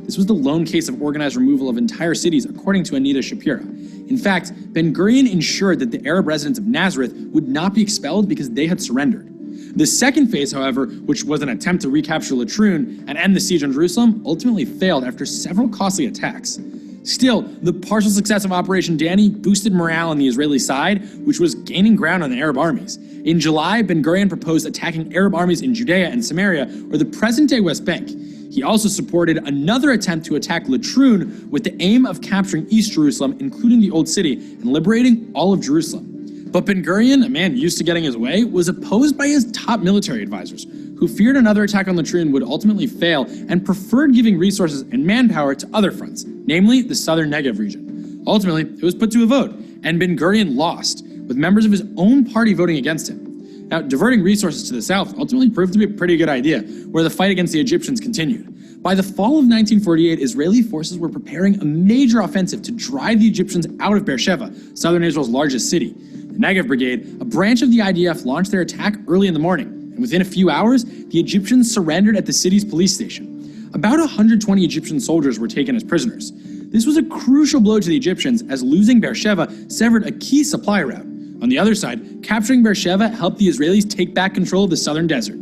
This was the lone case of organized removal of entire cities, according to Anita Shapira. In fact, Ben-Gurion ensured that the Arab residents of Nazareth would not be expelled because they had surrendered. The second phase, however, which was an attempt to recapture Latrun and end the siege on Jerusalem, ultimately failed after several costly attacks. Still, the partial success of Operation Danny boosted morale on the Israeli side, which was gaining ground on the Arab armies. In July, Ben-Gurion proposed attacking Arab armies in Judea and Samaria, or the present-day West Bank. He also supported another attempt to attack Latrun with the aim of capturing East Jerusalem, including the Old City, and liberating all of Jerusalem. But Ben-Gurion, a man used to getting his way, was opposed by his top military advisors, who feared another attack on Latrun would ultimately fail and preferred giving resources and manpower to other fronts, namely the southern Negev region. Ultimately, it was put to a vote, and Ben-Gurion lost, with members of his own party voting against him. Now, diverting resources to the south ultimately proved to be a pretty good idea, where the fight against the Egyptians continued. By the fall of 1948, Israeli forces were preparing a major offensive to drive the Egyptians out of Beersheba, southern Israel's largest city. The Negev Brigade, a branch of the IDF, launched their attack early in the morning, and within a few hours, the Egyptians surrendered at the city's police station. About 120 Egyptian soldiers were taken as prisoners. This was a crucial blow to the Egyptians, as losing Beersheba severed a key supply route. On the other side, capturing Beersheba helped the Israelis take back control of the southern desert.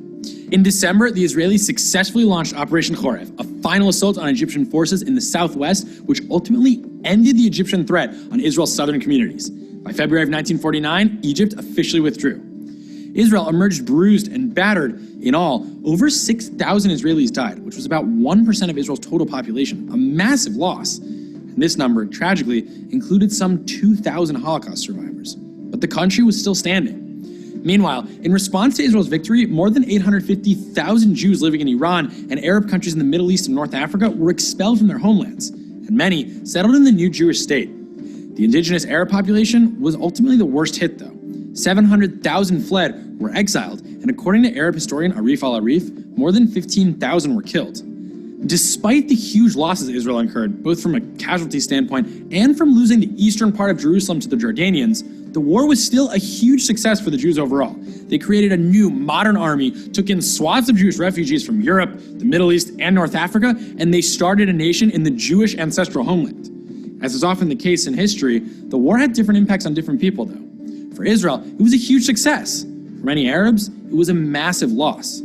In December, the Israelis successfully launched Operation Chorev, a final assault on Egyptian forces in the southwest, which ultimately ended the Egyptian threat on Israel's southern communities. By February of 1949, Egypt officially withdrew. Israel emerged bruised and battered. In all, over 6,000 Israelis died, which was about 1% of Israel's total population, a massive loss. And this number, tragically, included some 2,000 Holocaust survivors. But the country was still standing. Meanwhile, in response to Israel's victory, more than 850,000 Jews living in Iran and Arab countries in the Middle East and North Africa were expelled from their homelands, and many settled in the new Jewish state. The indigenous Arab population was ultimately the worst hit, though. 700,000 fled, were exiled, and according to Arab historian Arif al-Arif, more than 15,000 were killed. Despite the huge losses Israel incurred, both from a casualty standpoint and from losing the eastern part of Jerusalem to the Jordanians, the war was still a huge success for the Jews overall. They created a new, modern army, took in swaths of Jewish refugees from Europe, the Middle East, and North Africa, and they started a nation in the Jewish ancestral homeland. As is often the case in history, the war had different impacts on different people, though. For Israel, it was a huge success. For many Arabs, it was a massive loss.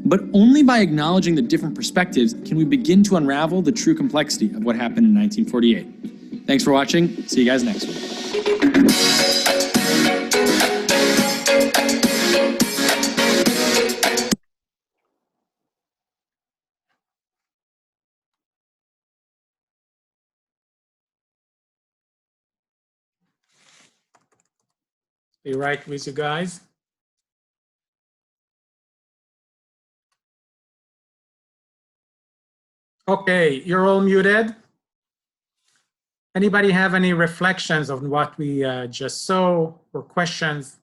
But only by acknowledging the different perspectives can we begin to unravel the true complexity of what happened in 1948. Thanks for watching. See you guys next week. Be right with you guys. Okay, you're all muted. Anybody have any reflections on what we just saw or questions?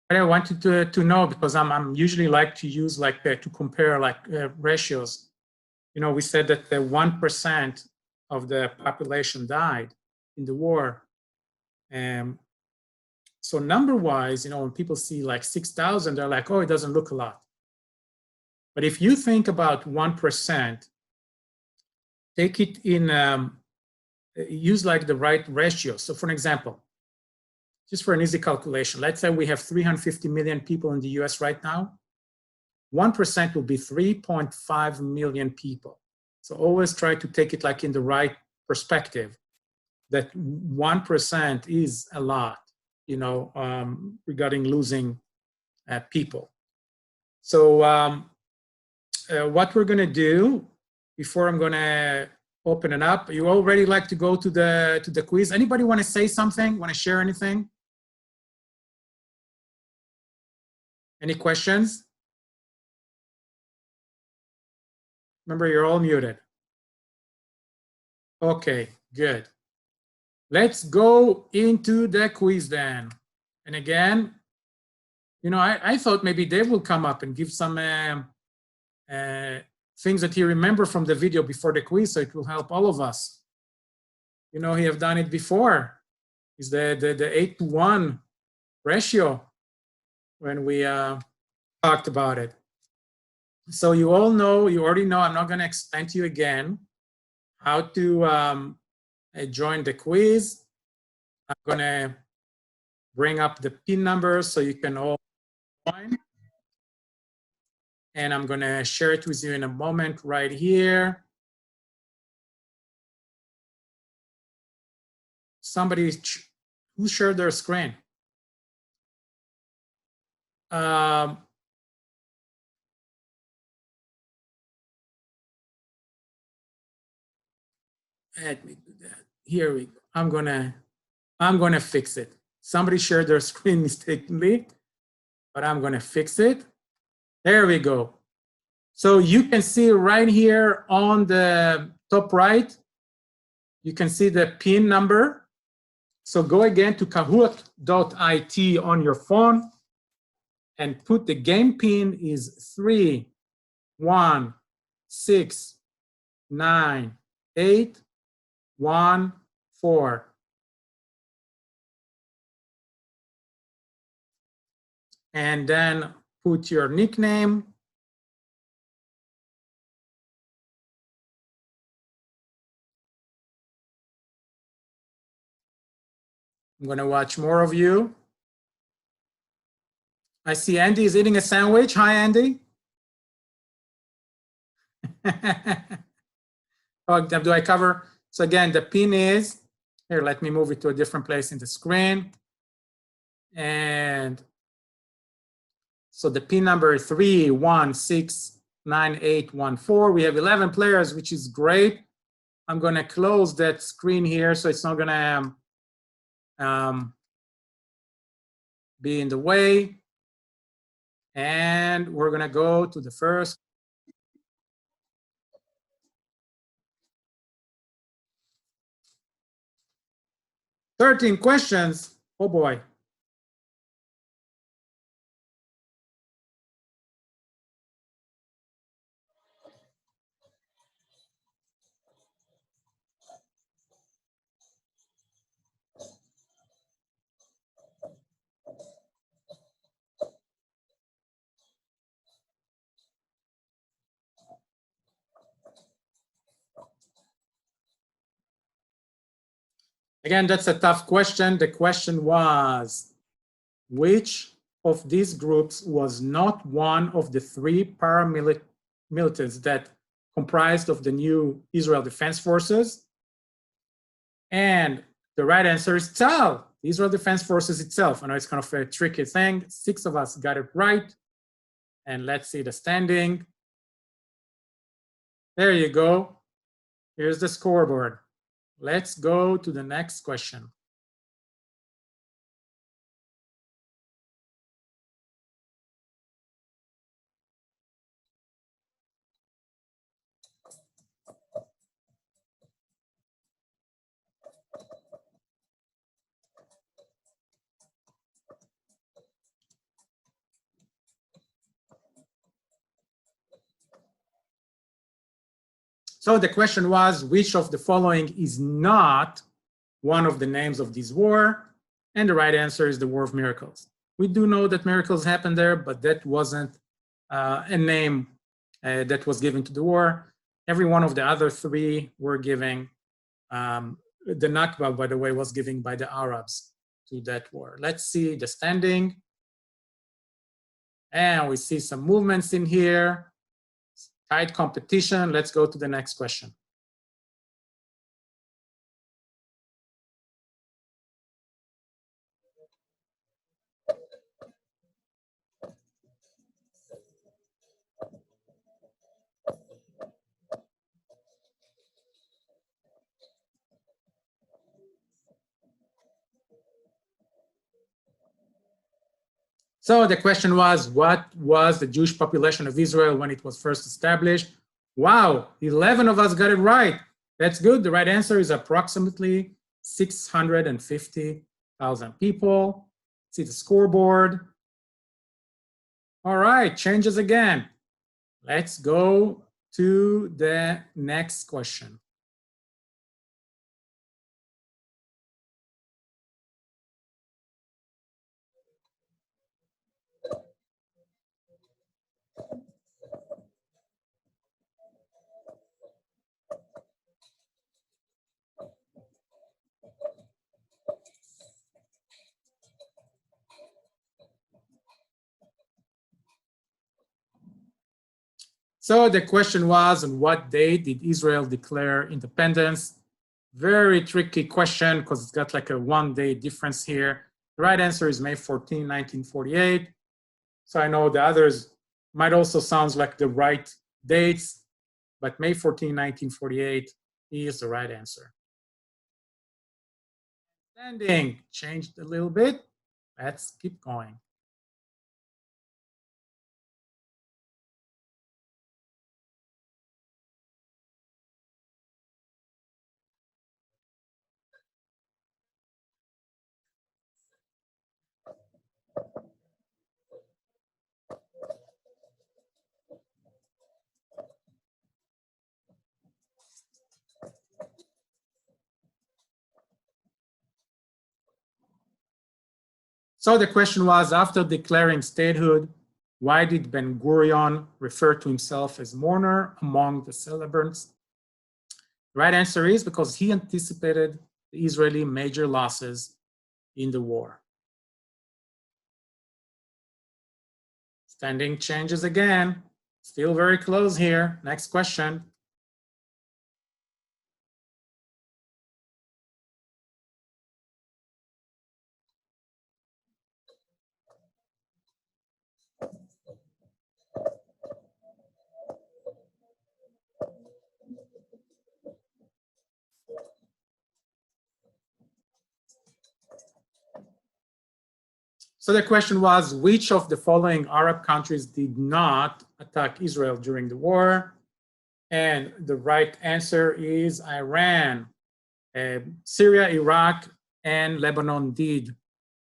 I wanted to know, because I'm usually like to use to compare ratios. You know, we said that 1% of the population died in the war. So number-wise, you know, when people see like 6,000, they're like, oh, it doesn't look a lot. But if you think about 1%, take it in, use like the right ratio. So for an example, just for an easy calculation, let's say we have 350 million people in the US right now. 1% will be 3.5 million people. So always try to take it like in the right perspective, that 1% is a lot, you know, regarding losing people. So what we're gonna do, before I'm gonna open it up, you already like to go to the quiz. Anybody wanna say something, wanna share anything? Any questions? Remember, you're all muted. Okay, good. Let's go into the quiz then. And again, you know, I thought maybe Dave will come up and give some things that he remember from the video before the quiz, so it will help all of us. You know, he have done it before. It's the 8-to-1 ratio when we talked about it. So you all know, you already know, I'm not going to explain to you again how to join the quiz. I'm going to bring up the PIN numbers so you can all join. And I'm going to share it with you in a moment right here. Somebody who shared their screen. Let me do that. Here we go. I'm gonna fix it. Somebody shared their screen mistakenly, but I'm gonna fix it. There we go. So you can see right here on the top right, you can see the PIN number. So go again to kahoot.it on your phone and put the game PIN is 3169814. And then put your nickname. I'm going to watch more of you. I see Andy is eating a sandwich. Hi, Andy. Oh, do I cover? So again, the PIN is, here, let me move it to a different place in the screen. And so the PIN number is 3169814. We have 11 players, which is great. I'm going to close that screen here so it's not going to be in the way. And we're going to go to the first. "13 questions. Oh boy. Again, that's a tough question. The question was, which of these groups was not one of the three paramilitaries that comprised of the new Israel Defense Forces? And the right answer is Tzal, the Israel Defense Forces itself. I know it's kind of a tricky thing. 6 of us got it right. And let's see the standing. There you go. Here's the scoreboard. Let's go to the next question. So the question was, which of the following is not one of the names of this war? And the right answer is the War of Miracles. We do know that miracles happened there, but that wasn't a name that was given to the war. Every one of the other 3 were giving. The Nakba, by the way, was given by the Arabs to that war. Let's see the standing. And we see some movements in here. Tight competition. Let's go to the next question. So the question was, what was the Jewish population of Israel when it was first established? Wow, 11 of us got it right. That's good. The right answer is approximately 650,000 people. See the scoreboard. All right, changes again. Let's go to the next question. So the question was, on what date did Israel declare independence? Very tricky question because it's got like a 1 day difference here. The right answer is May 14, 1948. So I know the others might also sound like the right dates, but May 14, 1948 is the right answer. Standing changed a little bit. Let's keep going. So the question was, after declaring statehood, why did Ben-Gurion refer to himself as mourner among the celebrants? The right answer is because he anticipated the Israeli major losses in the war. Standing changes again. Still very close here. Next question. So the question was, which of the following Arab countries did not attack Israel during the war? And the right answer is Iran. Syria, Iraq, and Lebanon did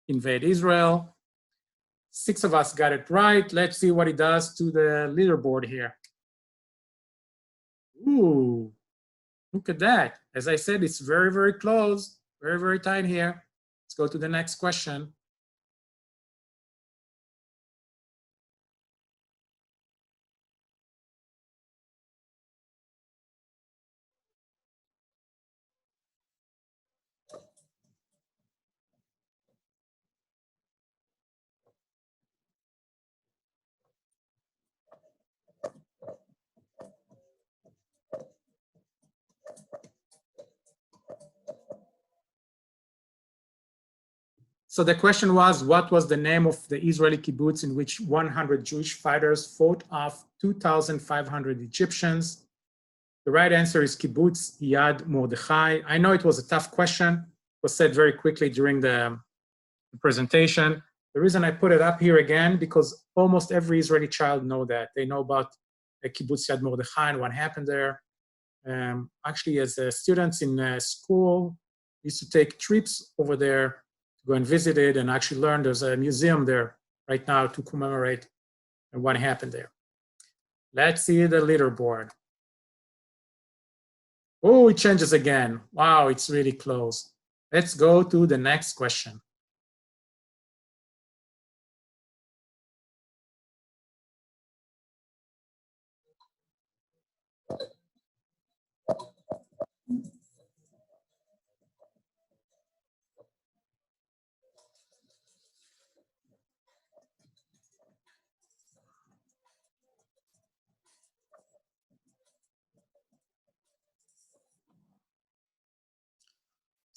invade Israel. 6 of us got it right. Let's see what it does to the leaderboard here. Ooh, look at that. As I said, it's very, very close, very, very tight here. Let's go to the next question. So the question was, what was the name of the Israeli kibbutz in which 100 Jewish fighters fought off 2,500 Egyptians? The right answer is Kibbutz Yad Mordechai. I know it was a tough question. It was said very quickly during the presentation. The reason I put it up here again, because almost every Israeli child know that. They know about Kibbutz Yad Mordechai and what happened there. Actually, as students in school, used to take trips over there, go and visit it and actually learn. There's a museum there right now to commemorate what happened there. Let's see the leaderboard. Oh, it changes again. Wow, it's really close. Let's go to the next question.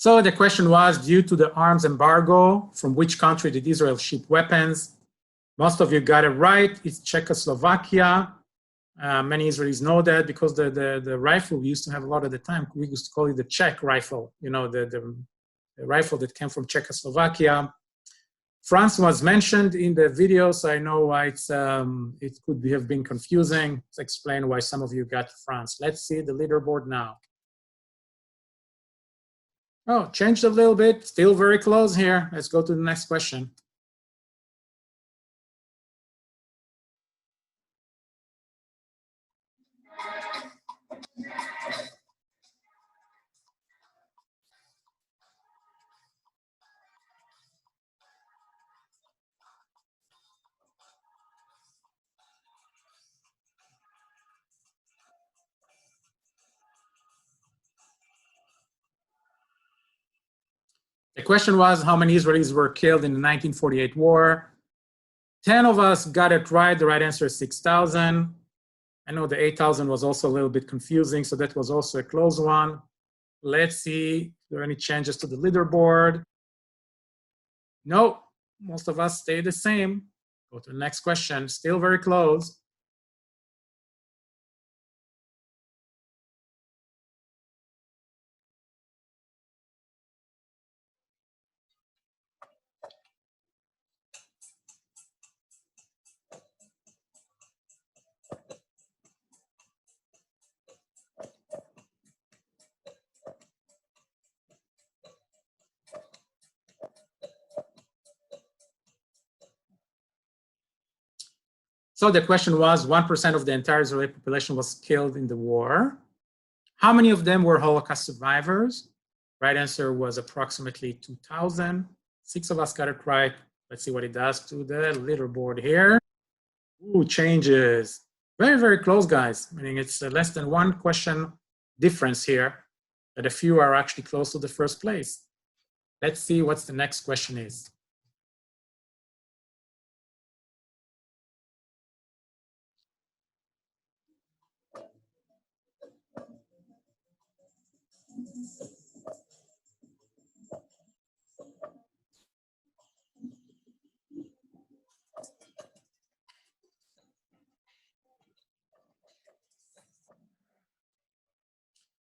So the question was, due to the arms embargo, from which country did Israel ship weapons? Most of you got it right. It's Czechoslovakia. Many Israelis know that because the rifle we used to have a lot of the time, we used to call it the Czech rifle, you know, the rifle that came from Czechoslovakia. France was mentioned in the video, so I know why it could have been confusing. Let's explain why some of you got France. Let's see the leaderboard now. Oh, changed a little bit, still very close here. Let's go to the next question. The question was how many Israelis were killed in the 1948 war. 10 of us got it right. The right answer is 6,000. I know the 8,000 was also a little bit confusing, so that was also a close one. Let's see if there are any changes to the leaderboard. No, most of us stay the same. Go to the next question, still very close. So the question was 1% of the entire Israeli population was killed in the war. How many of them were Holocaust survivors? Right answer was approximately 2,000. 6 of us got it right. Let's see what it does to the leaderboard here. Ooh, changes. Very, very close, guys. Meaning it's less than 1 question difference here, but a few are actually close to the first place. Let's see what the next question is.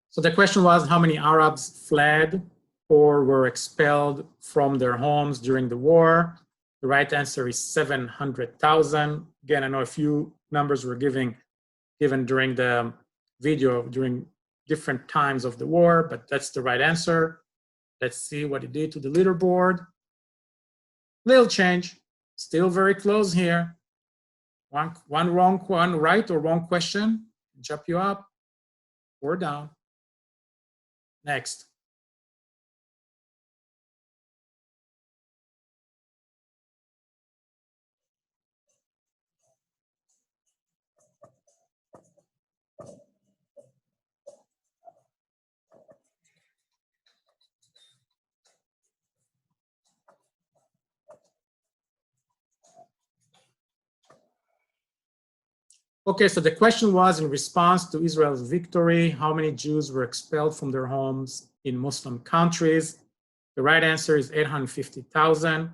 So the question was how many Arabs fled or were expelled from their homes during the war. The right answer is 700,000. Again, I know a few numbers were given during the video during different times of the war, but that's the right answer. Let's see what it did to the leaderboard. Little change, still very close here. One right or wrong question, jump you up or down. Next. Okay, so the question was in response to Israel's victory, how many Jews were expelled from their homes in Muslim countries? The right answer is 850,000.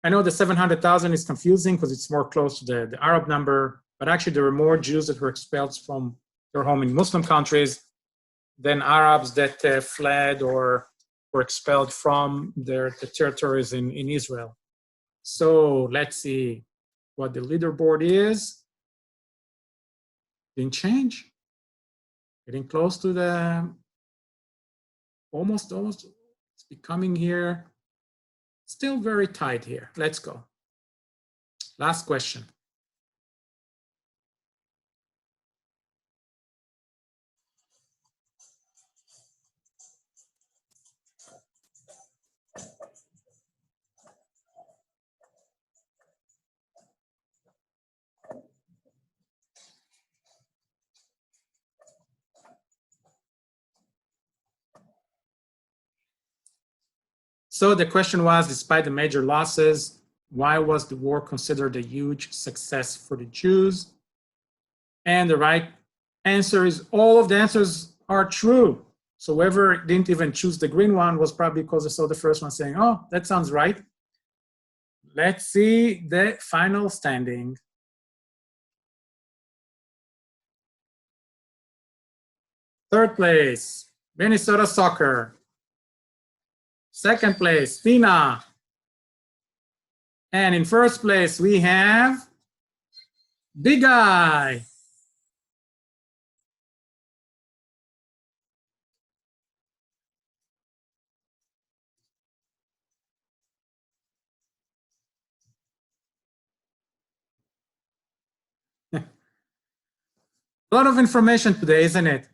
I know the 700,000 is confusing because it's more close to the Arab number, but actually there were more Jews that were expelled from their home in Muslim countries than Arabs that fled or were expelled from the territories in Israel. So let's see what the leaderboard is. Didn't change. Getting close to the almost. It's becoming here. Still very tight here. Let's go. Last question. So the question was, despite the major losses, why was the war considered a huge success for the Jews? And the right answer is all of the answers are true. So whoever didn't even choose the green one was probably because they saw the first one saying, oh, that sounds right. Let's see the final standing. Third place, Minnesota Soccer. Second place, Tina. And in first place, we have Big Guy. A lot of information today, isn't it?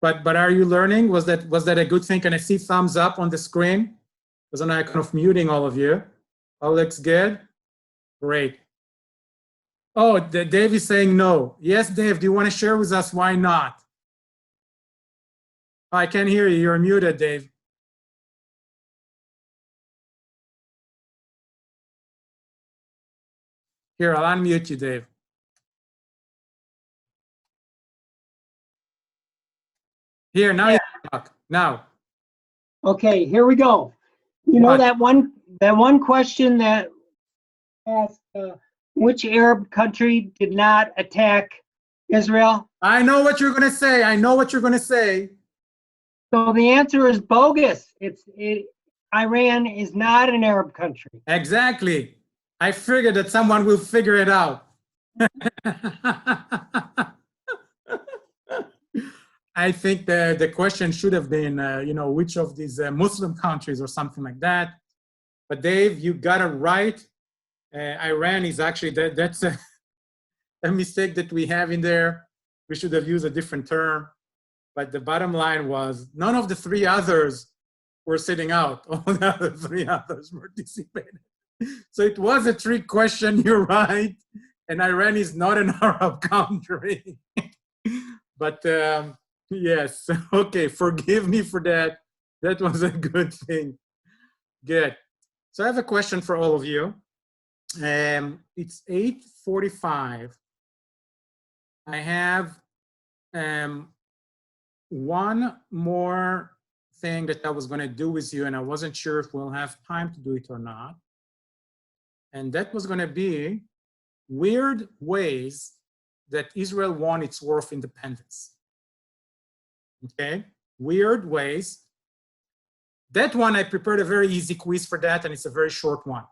But are you learning? Was that a good thing? Can I see thumbs up on the screen? Because I'm kind of muting all of you. All looks good? Great. Oh, Dave is saying no. Yes, Dave, do you want to share with us why not? I can't hear you. You're muted, Dave. Here, I'll unmute you, Dave. Here, now you can talk. Now. Okay, here we go. You know What? that one question that asked which Arab country did not attack Israel? I know what you're going to say. I know what you're going to say. So the answer is bogus. Iran is not an Arab country. Exactly. I figured that someone will figure it out. I think the question should have been, which of these Muslim countries or something like that. But Dave, you got it right. Iran is actually, that's a mistake that we have in there. We should have used a different term. But the bottom line was none of the three others were sitting out. All the other three others participated. So it was a trick question, you're right. And Iran is not an Arab country. But yes, okay, forgive me for that. That was a good thing. Good. So I have a question for all of you. It's 8:45. I have one more thing that I was going to do with you, and I wasn't sure if we'll have time to do it or not. And that was going to be weird ways that Israel won its war of independence. Okay, weird ways. That one, I prepared a very easy quiz for that, and it's a very short one.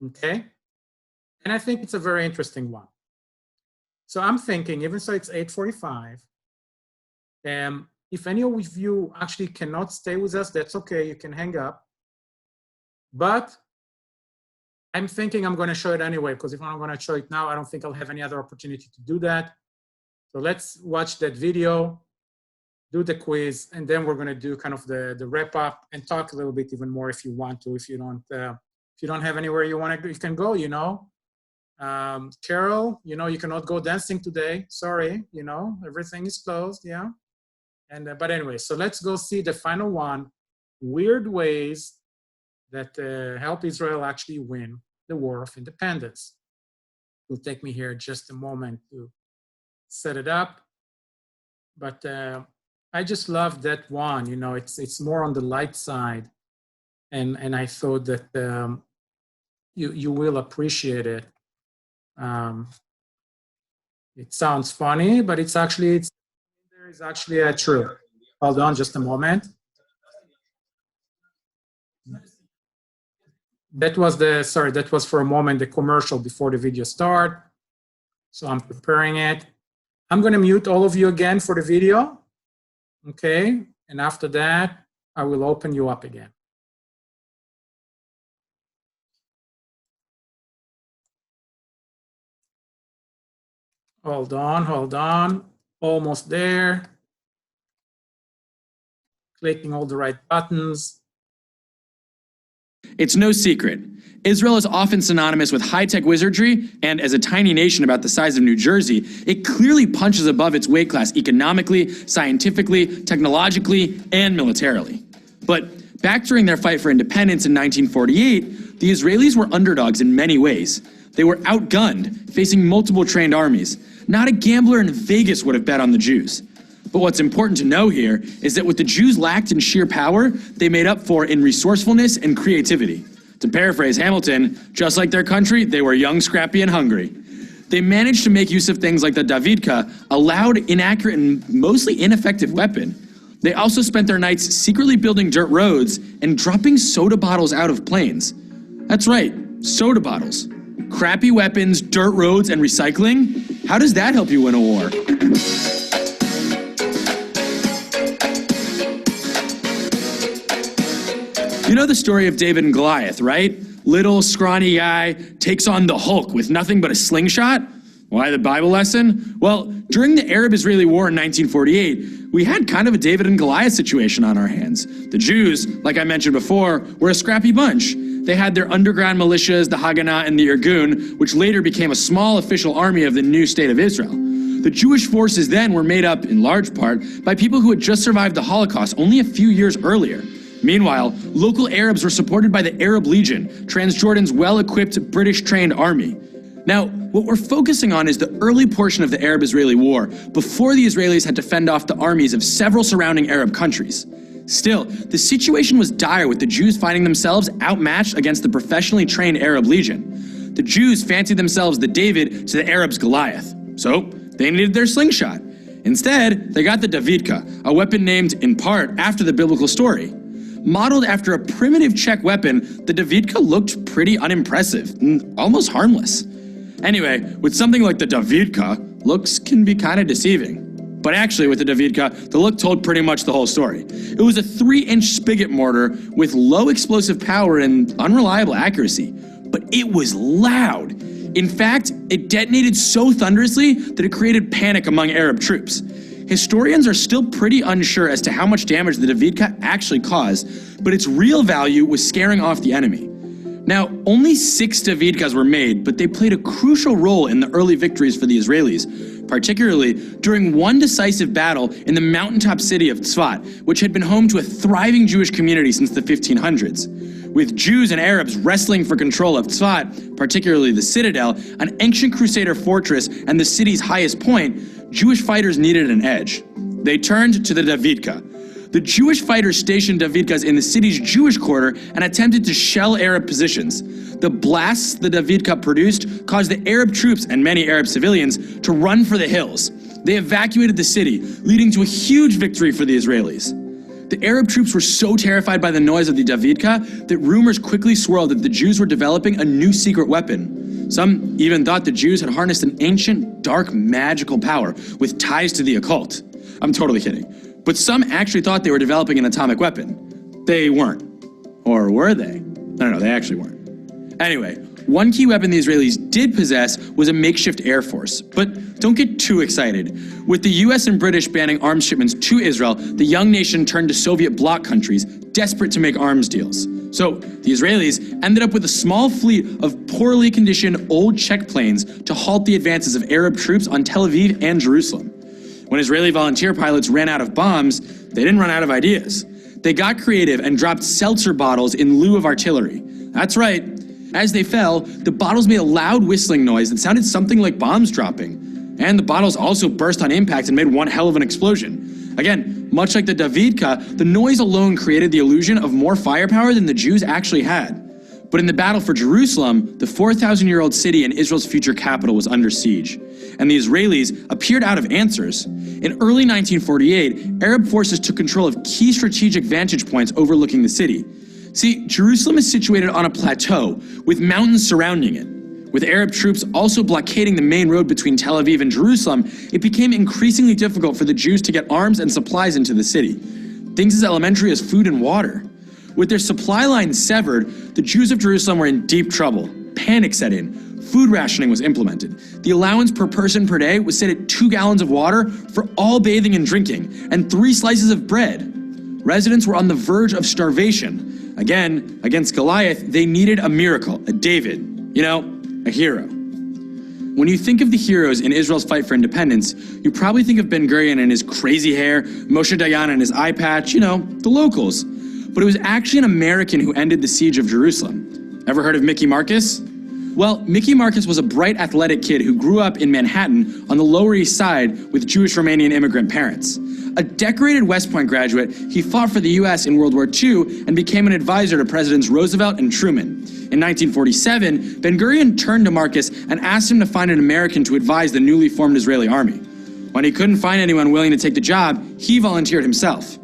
Okay, and I think it's a very interesting one. So I'm thinking, even so it's 8:45, if any of you actually cannot stay with us, that's okay, you can hang up. But I'm thinking I'm going to show it anyway, because if I'm going to show it now, I don't think I'll have any other opportunity to do that. So let's watch that video, do the quiz, and then we're going to do kind of the wrap up and talk a little bit even more if you want to. If you don't have anywhere you want to go, you can go, Carol, you cannot go dancing today. Sorry, everything is closed, yeah. And but anyway, so let's go see the final one, weird ways that help Israel actually win the war of independence. It'll take me here just a moment to set it up. But I just love that one, it's more on the light side. And I thought that you will appreciate it. It sounds funny, but it's actually true. Hold on just a moment. That was for a moment the commercial before the video start. So I'm preparing it. I'm going to mute all of you again for the video. Okay, and after that, I will open you up again. Hold on. Almost there. Clicking all the right buttons. It's no secret. Israel is often synonymous with high-tech wizardry, and as a tiny nation about the size of New Jersey, it clearly punches above its weight class economically, scientifically, technologically, and militarily. But back during their fight for independence in 1948, the Israelis were underdogs in many ways. They were outgunned, facing multiple trained armies. Not a gambler in Vegas would have bet on the Jews. But what's important to know here is that what the Jews lacked in sheer power, they made up for in resourcefulness and creativity. To paraphrase Hamilton, just like their country, they were young, scrappy, and hungry. They managed to make use of things like the Davidka, a loud, inaccurate, and mostly ineffective weapon. They also spent their nights secretly building dirt roads and dropping soda bottles out of planes. That's right, soda bottles. Crappy weapons, dirt roads, and recycling? How does that help you win a war? You know the story of David and Goliath, right? Little, scrawny guy takes on the Hulk with nothing but a slingshot? Why the Bible lesson? Well, during the Arab-Israeli War in 1948, we had kind of a David and Goliath situation on our hands. The Jews, like I mentioned before, were a scrappy bunch. They had their underground militias, the Haganah and the Irgun, which later became a small official army of the new state of Israel. The Jewish forces then were made up, in large part, by people who had just survived the Holocaust only a few years earlier. Meanwhile, local Arabs were supported by the Arab Legion, Transjordan's well-equipped British-trained army. Now, what we're focusing on is the early portion of the Arab-Israeli War, before the Israelis had to fend off the armies of several surrounding Arab countries. Still, the situation was dire, with the Jews finding themselves outmatched against the professionally trained Arab legion. The Jews fancied themselves the David to the Arabs' Goliath, so they needed their slingshot. Instead, they got the Davidka, a weapon named, in part, after the biblical story. Modeled after a primitive Czech weapon, the Davidka looked pretty unimpressive and almost harmless. Anyway, with something like the Davidka, looks can be kind of deceiving. But actually, with the Davidka, the look told pretty much the whole story. It was a 3-inch spigot mortar with low explosive power and unreliable accuracy. But it was loud. In fact, it detonated so thunderously that it created panic among Arab troops. Historians are still pretty unsure as to how much damage the Davidka actually caused, but its real value was scaring off the enemy. Now, only 6 Davidkas were made, but they played a crucial role in the early victories for the Israelis, particularly during one decisive battle in the mountaintop city of Tzfat, which had been home to a thriving Jewish community since the 1500s. With Jews and Arabs wrestling for control of Tzfat, particularly the citadel, an ancient crusader fortress and the city's highest point, Jewish fighters needed an edge. They turned to the Davidka. The Jewish fighters stationed Davidkas in the city's Jewish quarter and attempted to shell Arab positions. The blasts the Davidka produced caused the Arab troops and many Arab civilians to run for the hills. They evacuated the city, leading to a huge victory for the Israelis. The Arab troops were so terrified by the noise of the Davidka that rumors quickly swirled that the Jews were developing a new secret weapon. Some even thought the Jews had harnessed an ancient, dark, magical power with ties to the occult. I'm totally kidding. But some actually thought they were developing an atomic weapon. They weren't. Or were they? No, they actually weren't. Anyway, one key weapon the Israelis did possess was a makeshift air force. But don't get too excited. With the US and British banning arms shipments to Israel, the young nation turned to Soviet bloc countries, desperate to make arms deals. So the Israelis ended up with a small fleet of poorly conditioned old Czech planes to halt the advances of Arab troops on Tel Aviv and Jerusalem. When Israeli volunteer pilots ran out of bombs, they didn't run out of ideas. They got creative and dropped seltzer bottles in lieu of artillery. That's right. As they fell, the bottles made a loud whistling noise that sounded something like bombs dropping. And the bottles also burst on impact and made one hell of an explosion. Again, much like the Davidka, the noise alone created the illusion of more firepower than the Jews actually had. But in the battle for Jerusalem, the 4,000-year-old city and Israel's future capital was under siege. And the Israelis appeared out of answers. In early 1948, Arab forces took control of key strategic vantage points overlooking the city. See, Jerusalem is situated on a plateau, with mountains surrounding it. With Arab troops also blockading the main road between Tel Aviv and Jerusalem, it became increasingly difficult for the Jews to get arms and supplies into the city. Things as elementary as food and water. With their supply lines severed, the Jews of Jerusalem were in deep trouble. Panic set in. Food rationing was implemented. The allowance per person per day was set at 2 gallons of water for all bathing and drinking, and 3 slices of bread. Residents were on the verge of starvation. Again, against Goliath, they needed a miracle, a David. You know, a hero. When you think of the heroes in Israel's fight for independence, you probably think of Ben-Gurion and his crazy hair, Moshe Dayan and his eye patch, the locals. But it was actually an American who ended the siege of Jerusalem. Ever heard of Mickey Marcus? Well, Mickey Marcus was a bright, athletic kid who grew up in Manhattan on the Lower East Side with Jewish Romanian immigrant parents. A decorated West Point graduate, he fought for the U.S. in World War II and became an advisor to Presidents Roosevelt and Truman. In 1947, Ben-Gurion turned to Marcus and asked him to find an American to advise the newly formed Israeli army. When he couldn't find anyone willing to take the job, he volunteered himself.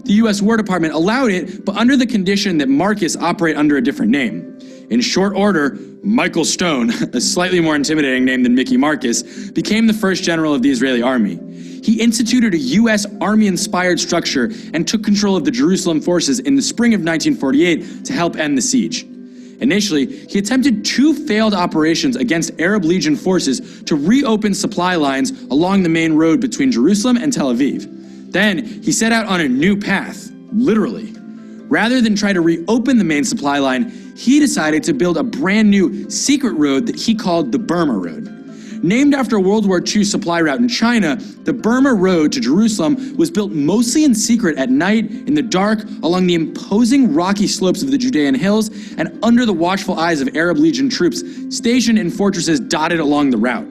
The U.S. War Department allowed it, but under the condition that Marcus operate under a different name. In short order, Michael Stone, a slightly more intimidating name than Mickey Marcus, became the first general of the Israeli army. He instituted a U.S. Army-inspired structure and took control of the Jerusalem forces in the spring of 1948 to help end the siege. Initially, he attempted 2 failed operations against Arab Legion forces to reopen supply lines along the main road between Jerusalem and Tel Aviv. Then, he set out on a new path, literally. Rather than try to reopen the main supply line, he decided to build a brand new secret road that he called the Burma Road. Named after a World War II supply route in China, the Burma Road to Jerusalem was built mostly in secret at night, in the dark, along the imposing rocky slopes of the Judean hills, and under the watchful eyes of Arab Legion troops stationed in fortresses dotted along the route.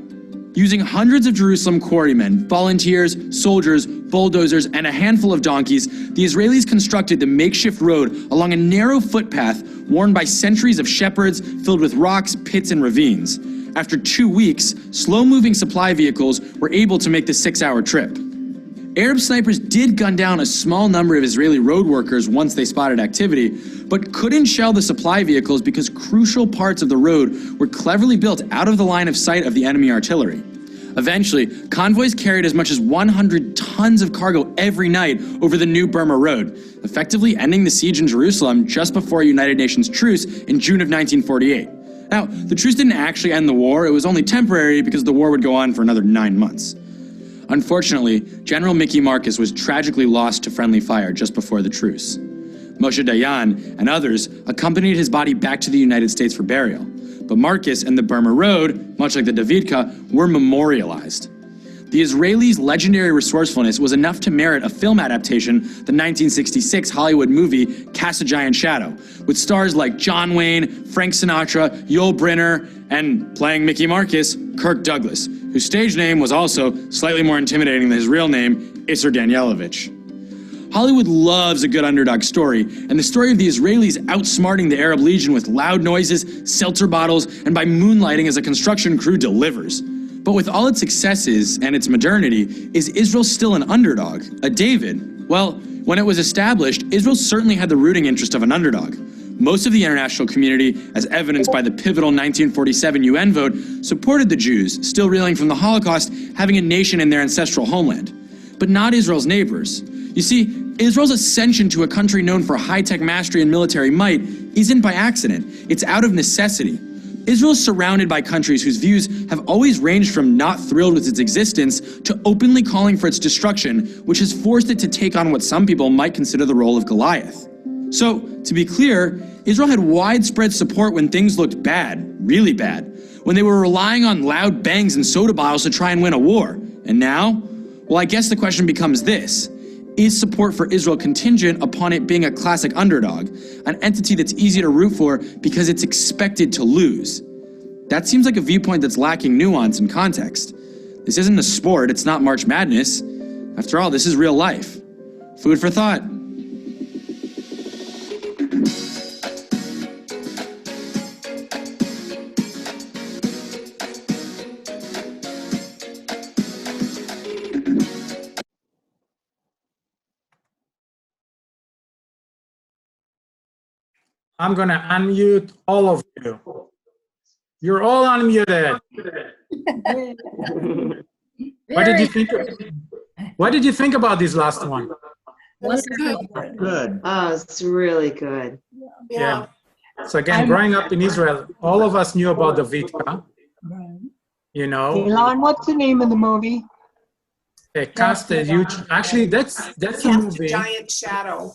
Using hundreds of Jerusalem quarrymen, volunteers, soldiers, bulldozers, and a handful of donkeys, the Israelis constructed the makeshift road along a narrow footpath worn by centuries of shepherds filled with rocks, pits, and ravines. After 2 weeks, slow-moving supply vehicles were able to make the 6-hour trip. Arab snipers did gun down a small number of Israeli road workers once they spotted activity, but couldn't shell the supply vehicles because crucial parts of the road were cleverly built out of the line of sight of the enemy artillery. Eventually, convoys carried as much as 100 tons of cargo every night over the new Burma Road, effectively ending the siege in Jerusalem just before a United Nations truce in June of 1948. Now, the truce didn't actually end the war, it was only temporary because the war would go on for another 9 months. Unfortunately, General Mickey Marcus was tragically lost to friendly fire just before the truce. Moshe Dayan and others accompanied his body back to the United States for burial, but Marcus and the Burma Road, much like the Davidka, were memorialized. The Israelis' legendary resourcefulness was enough to merit a film adaptation, the 1966 Hollywood movie Cast a Giant Shadow, with stars like John Wayne, Frank Sinatra, Yul Brynner, and, playing Mickey Marcus, Kirk Douglas, whose stage name was also slightly more intimidating than his real name, Isser Danielovich. Hollywood loves a good underdog story, and the story of the Israelis outsmarting the Arab Legion with loud noises, seltzer bottles, and by moonlighting as a construction crew delivers. But with all its successes and its modernity, is Israel still an underdog, a David? Well, when it was established, Israel certainly had the rooting interest of an underdog. Most of the international community, as evidenced by the pivotal 1947 UN vote, supported the Jews, still reeling from the Holocaust, having a nation in their ancestral homeland. But not Israel's neighbors. You see, Israel's ascension to a country known for high-tech mastery and military might isn't by accident, it's out of necessity. Israel is surrounded by countries whose views have always ranged from not thrilled with its existence to openly calling for its destruction, which has forced it to take on what some people might consider the role of Goliath. So, to be clear, Israel had widespread support when things looked bad, really bad, when they were relying on loud bangs and soda bottles to try and win a war. And now? Well, I guess the question becomes this. Is support for Israel contingent upon it being a classic underdog, an entity that's easy to root for because it's expected to lose? That seems like a viewpoint that's lacking nuance and context. This isn't a sport, it's not March Madness. After all, this is real life. Food for thought. I'm going to unmute all of you. You're all unmuted. What did you think? What did you think about this last one? Good. Oh, it's really good. Yeah. So again, growing up in Israel, all of us knew about the Davidka. You know, Elon, what's the name of the movie? Cast a huge. Actually, that's a movie. Giant shadow.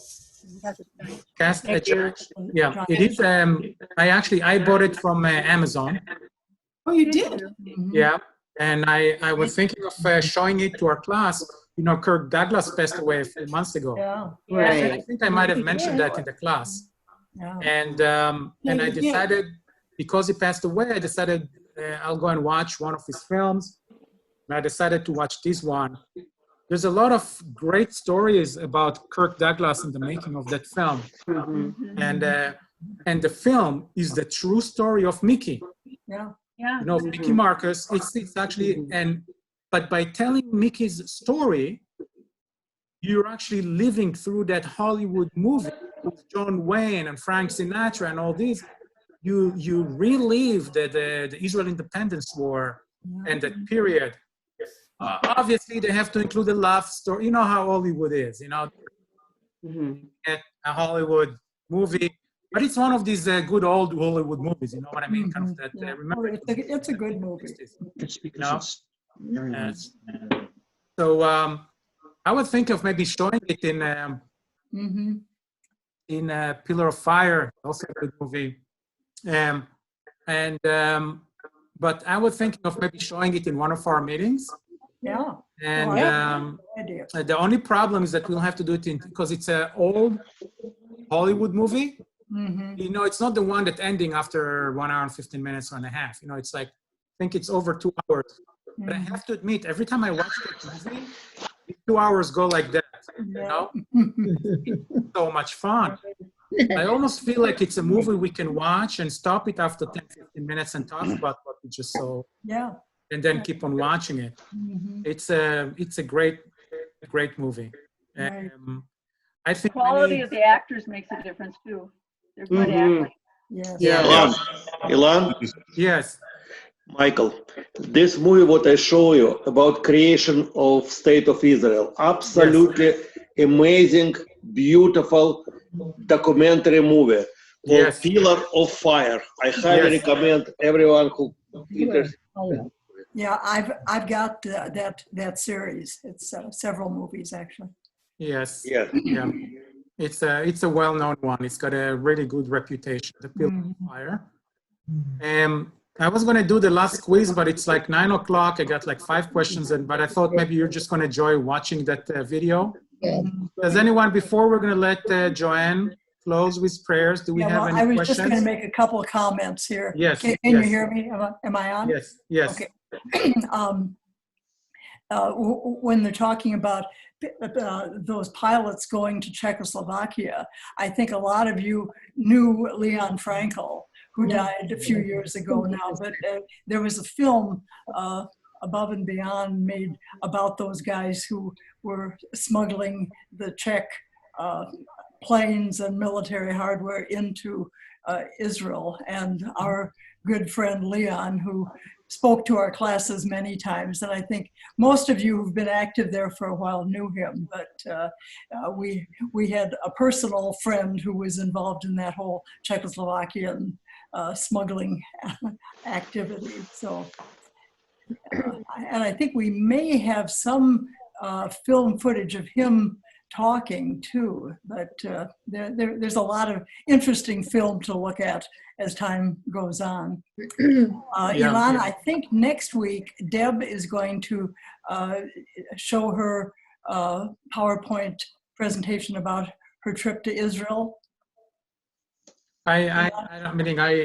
Cast a Giant. Yeah, it is. I bought it from Amazon. Oh, you did? Yeah, and I was thinking of showing it to our class. You know, Kirk Douglas passed away a few months ago. Yeah. Right. I think I might have mentioned that in the class. Yeah. And I decided, because he passed away, I decided I'll go and watch one of his films. And I decided to watch this one. There's a lot of great stories about Kirk Douglas in the making of that film. And the film is the true story of Mickey. Yeah. Yeah. You know, Mickey Marcus, it's actually, but by telling Mickey's story, you're actually living through that Hollywood movie with John Wayne and Frank Sinatra and all these. You relive the Israel Independence War and that period. Obviously, they have to include a love story. You know how Hollywood is, you know, a Hollywood movie. But it's one of these good old Hollywood movies, you know what I mean? Kind of that, remember? It's a good movie. It's because No. it's very nice. So I would think of maybe showing it in Pillar of Fire, also a good movie. but I was thinking of maybe showing it in one of our meetings. Yeah. And Idea. the only problem is that we'll have to do it because it's an old Hollywood movie. Mhm. You know, it's not the one that ending after 1 hour and 15 minutes or and a half. You know, it's like, I think it's over 2 hours. But I have to admit, every time I watch that movie, 2 hours go like that. You know, it's so much fun. I almost feel like it's a movie we can watch and stop it after 10, 15 minutes and talk about what we just saw, Yeah. and then keep on watching it. Mhm. It's a great movie. Right. I think Quality many- of the actors makes a difference too. They're good actors. Yes. Ilan, Ilan, Yes, Michael, this movie what I show you about creation of State of Israel, absolutely amazing, beautiful documentary movie called Yes. Pillar of Fire. I highly Yes. recommend everyone who interested. Yeah, I've got that series. It's several movies actually. yes, Yeah. yeah. It's a well-known one. It's got a really good reputation. The Pillar of Fire. I was going to do the last quiz, but it's like 9 o'clock. I got like 5 questions, but I thought maybe you're just going to enjoy watching that video. Does anyone, before we're going to let Joanne close with prayers, do we Yeah, have well, any I was questions? just going to make a couple of comments here. Yes, Can yes. you hear me? Am I on? Yes, yes. Okay. When they're talking about those pilots going to Czechoslovakia, I think a lot of you knew Leon Frankel, who died a few years ago now, but there was a film, Above and Beyond, made about those guys who were smuggling the Czech planes and military hardware into Israel. And our good friend Leon, who spoke to our classes many times, and I think most of you who've been active there for a while knew him, but we had a personal friend who was involved in that whole Czechoslovakian smuggling activity. So, and I think we may have some film footage of him talking too, but there's a lot of interesting film to look at as time goes on. Ilan, I think next week Deb is going to show her PowerPoint presentation about her trip to Israel.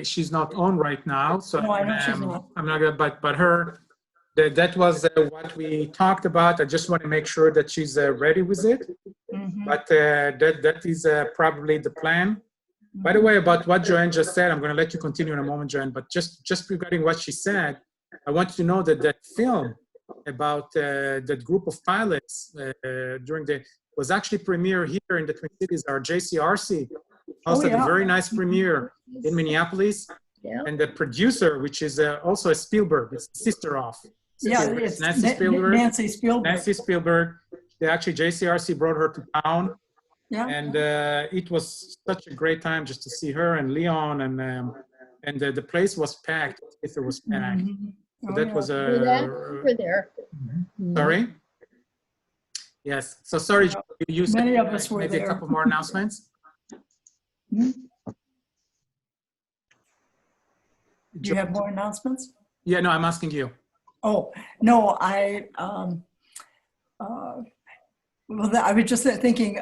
She's not on right now, so No, I know she's not. I'm not gonna. But her, that was what we talked about. I just want to make sure that she's ready with it. Mhm. But that is probably the plan. By the way, about what Joanne just said, I'm going to let you continue in a moment, Joanne. But just regarding what she said, I want you to know that that film about that group of pilots was actually premiere here in the Twin Cities. Our JCRC hosted a very nice premiere in Minneapolis. Yeah. And the producer, which is also a Spielberg, it's the sister of Spielberg. It's Nancy Spielberg. Nancy Spielberg. Nancy Spielberg. They actually, JCRC brought her to town. Yeah. And it was such a great time just to see her and Leon, and the place was packed. If it was packed, Mhm. so Oh, that yeah. was We're there. sorry. Yes. So sorry. You said Many of us were maybe there. a couple more announcements. Do you have more announcements? Yeah. No, I'm asking you. Oh, no, well, I was just thinking,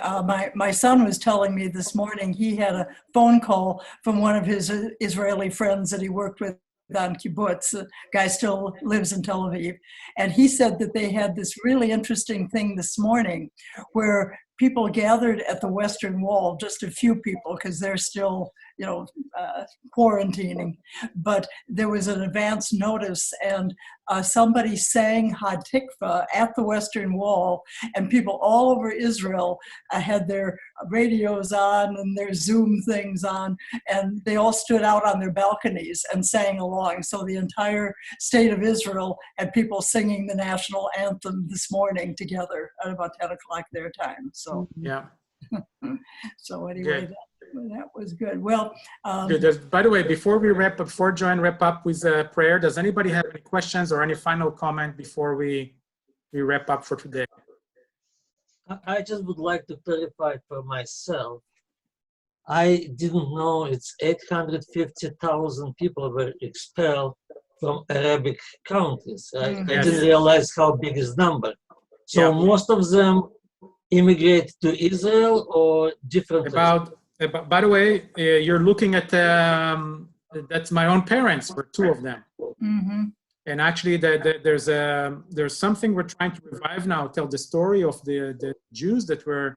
my son was telling me this morning he had a phone call from one of his Israeli friends that he worked with on kibbutz. The guy still lives in Tel Aviv. And he said that they had this really interesting thing this morning where people gathered at the Western Wall, just a few people, because they're still, quarantining. But there was an advance notice, and somebody sang Hatikva at the Western Wall, and people all over Israel had their radios on and their Zoom things on, and they all stood out on their balconies and sang along. So the entire state of Israel had people singing the national anthem this morning together at about 10 o'clock their time. So, Yeah. so anyway, that was good. Well, Good. By the way, before Joanne wrap up with prayer, does anybody have any questions or any final comment before we wrap up for today? I just would like to clarify for myself. I didn't know it's 850,000 people were expelled from Arabic countries. I Yes. didn't realize how big is number. So Yeah. most of them immigrate to Israel or different places? By the way, you're looking at, that's my own parents, were two of them. Mm-hmm. And actually, there's something we're trying to revive now, tell the story of the Jews that were,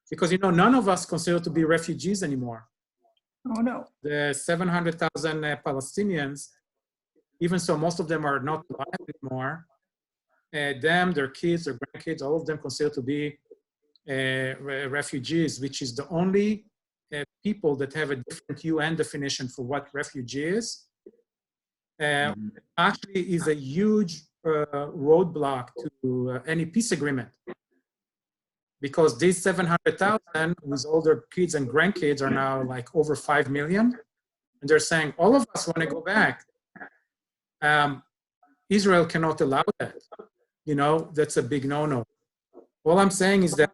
because, you know, none of us consider to be refugees anymore. Oh, no. The 700,000 Palestinians, even so most of them are not alive anymore, them, their kids, their grandkids, all of them consider to be refugees, which is the only people that have a different UN definition for what refugee is. Actually is a huge roadblock to any peace agreement, because these 700,000 with all their kids and grandkids are now like over 5 million, and they're saying all of us want to go back. Israel cannot allow that. You know, that's a big no-no. All I'm saying is that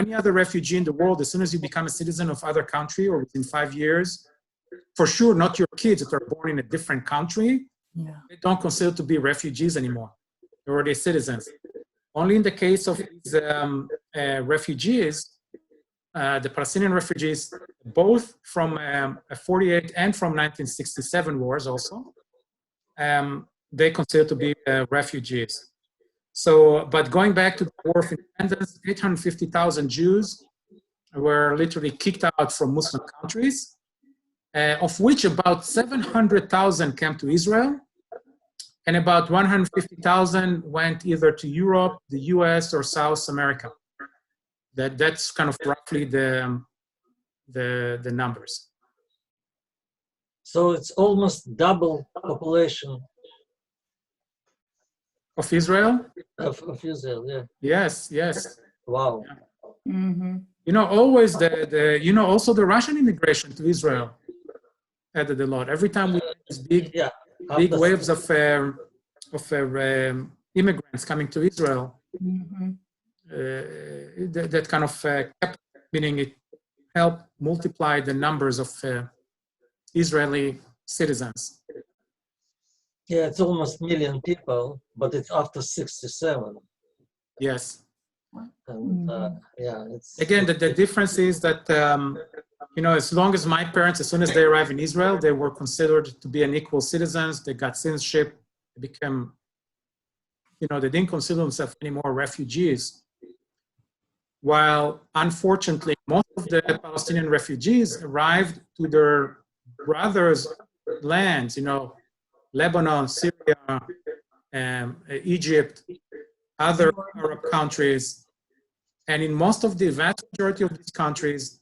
any other refugee in the world, as soon as you become a citizen of other country or within 5 years, for sure not your kids that are born in a different country, they don't consider to be refugees anymore. They're already citizens. Only in the case of these refugees, the Palestinian refugees, both from 48 and from 1967 wars also, they consider to be refugees. So, but going back to the War of Independence, 850,000 Jews were literally kicked out from Muslim countries, of which about 700,000 came to Israel, and about 150,000 went either to Europe, the US, or South America. That's kind of roughly the numbers. So it's almost double population Of Israel? of Israel, yeah. Yes, yes. Wow. Mm-hmm. You know, always you know, also the Russian immigration to Israel added a lot. Every time we had these big waves of immigrants coming to Israel, that kind of kept, meaning it helped multiply the numbers of Israeli citizens. Yeah, it's almost 1 million people, but it's after 67. Yes. And yeah, it's Again, the difference is that, you know, as long as my parents, as soon as they arrived in Israel, they were considered to be an equal citizens. They got citizenship, they became, you know, they didn't consider themselves anymore refugees. While, unfortunately, most of the Palestinian refugees arrived to their brothers' lands, you know, Lebanon, Syria, Egypt, other Arab countries. And in most of the vast majority of these countries,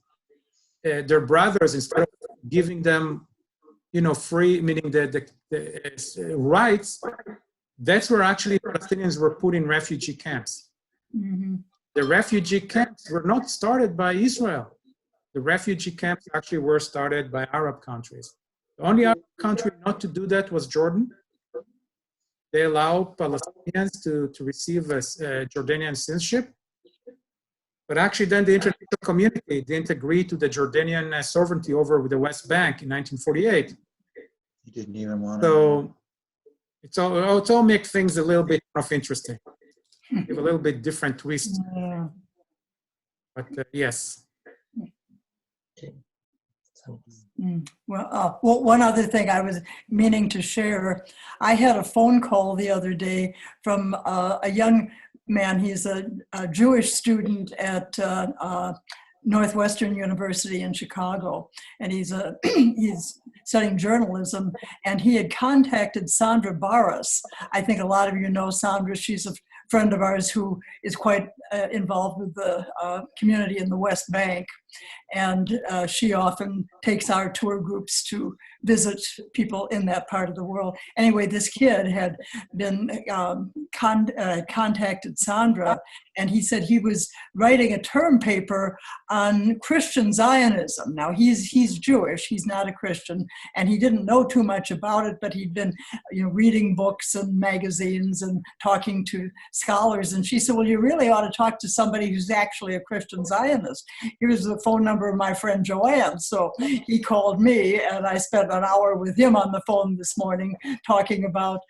their brothers, instead of giving them, you know, free, meaning the rights, that's where actually Palestinians were put in refugee camps. Mm-hmm. The refugee camps were not started by Israel. The refugee camps actually were started by Arab countries. The only Arab country not to do that was Jordan. They allow Palestinians to receive a Jordanian citizenship. But actually then the international community didn't agree to the Jordanian sovereignty over the West Bank in 1948. You didn't even want to. So it's all make things a little bit of interesting. Give a little bit different twist. Yeah. But yes. Well, one other thing I was meaning to share, I had a phone call the other day from a young man. He's a Jewish student at Northwestern University in Chicago, and he's studying journalism, and he had contacted Sandra Barras. I think a lot of you know Sandra. She's a friend of ours who is quite involved with the community in the West Bank. And she often takes our tour groups to visit people in that part of the world. Anyway, this kid had been contacted Sandra, and he said he was writing a term paper on Christian Zionism. Now, he's Jewish, he's not a Christian, and he didn't know too much about it, but he'd been reading books and magazines and talking to scholars. And she said, well, you really ought to talk to somebody who's actually a Christian Zionist. Here's the phone number of my friend Joanne. So he called me, and I spent an hour with him on the phone this morning talking about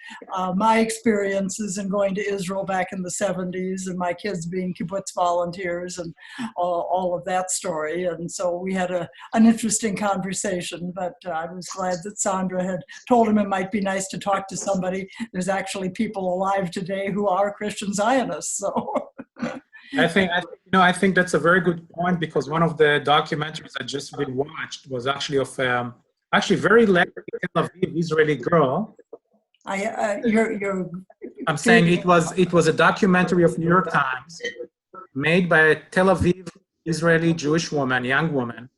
my experiences in going to Israel back in the 70s and my kids being kibbutz volunteers and all of that story. And so we had an interesting conversation, but I was glad that Sandra had told him it might be nice to talk to somebody. There's actually people alive today who are Christian Zionists. So I think that's a very good point, because one of the documentaries I just watched was actually of very late Tel Aviv Israeli girl. I'm saying it was a documentary of New York Times made by a Tel Aviv Israeli Jewish woman, young woman,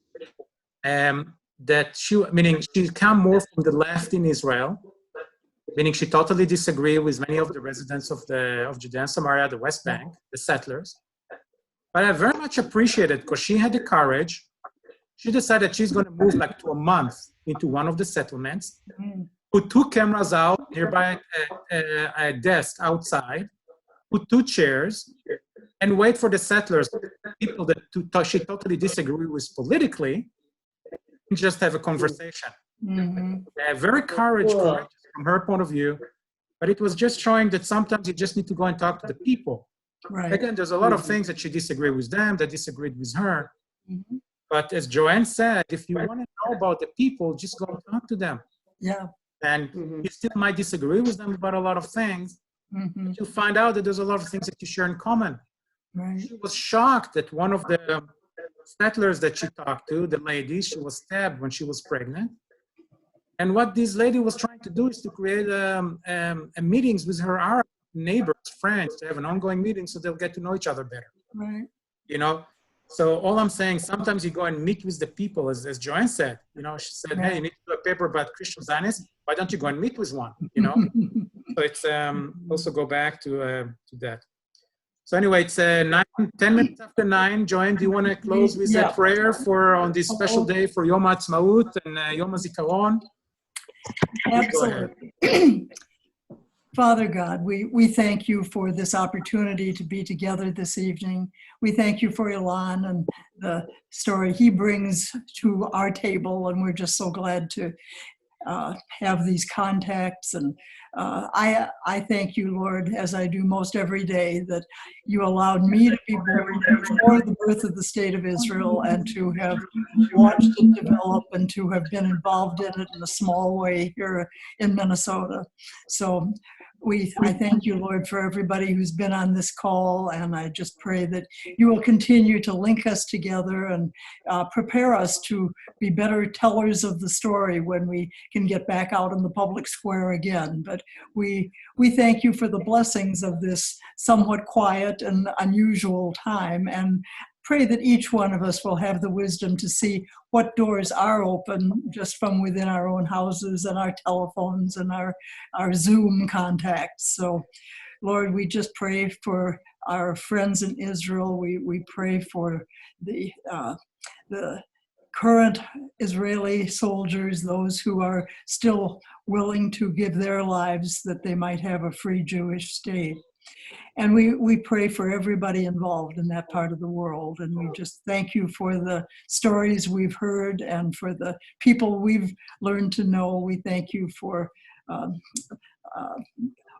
that she come more from the left in Israel, meaning she totally disagreed with many of the residents of Judea and Samaria, the West Bank, the settlers. But I very much appreciate it because she had the courage. She decided she's going to move like to a month into one of the settlements, put 2 cameras out nearby a desk outside, put 2 chairs, and wait for the settlers, people that she totally disagree with politically, and just have a conversation. Very courageous from her point of view, but it was just showing that sometimes you just need to go and talk to the people. Right. Again, there's a lot of things that she disagreed with them, that disagreed with her. But as Joanne said, if you want to know about the people, just go and talk to them. Yeah. And you still might disagree with them about a lot of things, but you find out that there's a lot of things that you share in common. Right. She was shocked that one of the settlers that she talked to, the lady, she was stabbed when she was pregnant. And what this lady was trying to do is to create meetings with her Arab neighbors, friends, to have an ongoing meeting so they'll get to know each other better. Right. You know, so all I'm saying, sometimes you go and meet with the people, as Joanne said. You know, she said, hey, you need to do a paper about Christian Zionists. Why don't you go and meet with one? You know, so it's also go back to that. So anyway, it's 10 minutes after 9. Joanne, do you want to close with a prayer on this special day for Yom HaAtzmaut and Yom HaZikaron? Absolutely. Father God, we thank you for this opportunity to be together this evening. We thank you for Ilan and the story he brings to our table, and we're just so glad to have these contacts. And I thank you, Lord, as I do most every day, that you allowed me to be born before the birth of the state of Israel and to have watched it develop and to have been involved in it in a small way here in Minnesota. So I thank you, Lord, for everybody who's been on this call, and I just pray that you will continue to link us together and prepare us to be better tellers of the story when we can get back out in the public square again. But we thank you for the blessings of this somewhat quiet and unusual time, and pray that each one of us will have the wisdom to see what doors are open just from within our own houses and our telephones and our Zoom contacts. So, Lord, we just pray for our friends in Israel. We pray for the current Israeli soldiers, those who are still willing to give their lives that they might have a free Jewish state. And we pray for everybody involved in that part of the world. And we just thank you for the stories we've heard and for the people we've learned to know. We thank you for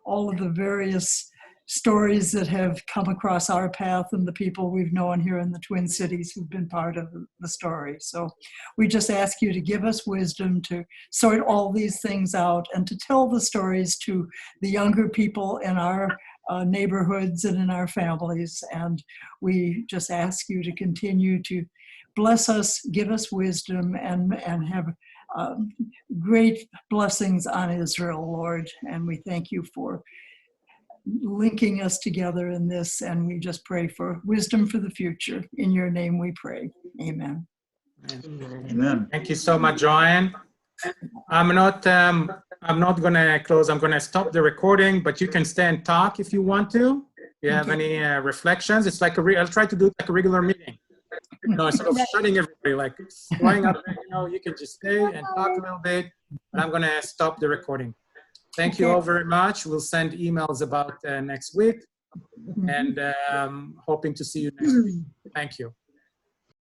all of the various stories that have come across our path and the people we've known here in the Twin Cities who've been part of the story. So we just ask you to give us wisdom to sort all these things out and to tell the stories to the younger people in our neighborhoods and in our families. And we just ask you to continue to bless us, give us wisdom, and have great blessings on Israel, Lord. And we thank you for linking us together in this, and we just pray for wisdom for the future. In your name we pray. Amen. Amen. Thank you so much, Joanne. I'm not going to close. I'm going to stop the recording, but you can stay and talk if you want to. If you have any reflections, it's like I'll try to do it like a regular meeting. No, instead of shutting everybody, like flying up there, you can just stay and talk a little bit. And I'm going to stop the recording. Thank you all very much. We'll send emails about next week, and hoping to see you next week. Thank you.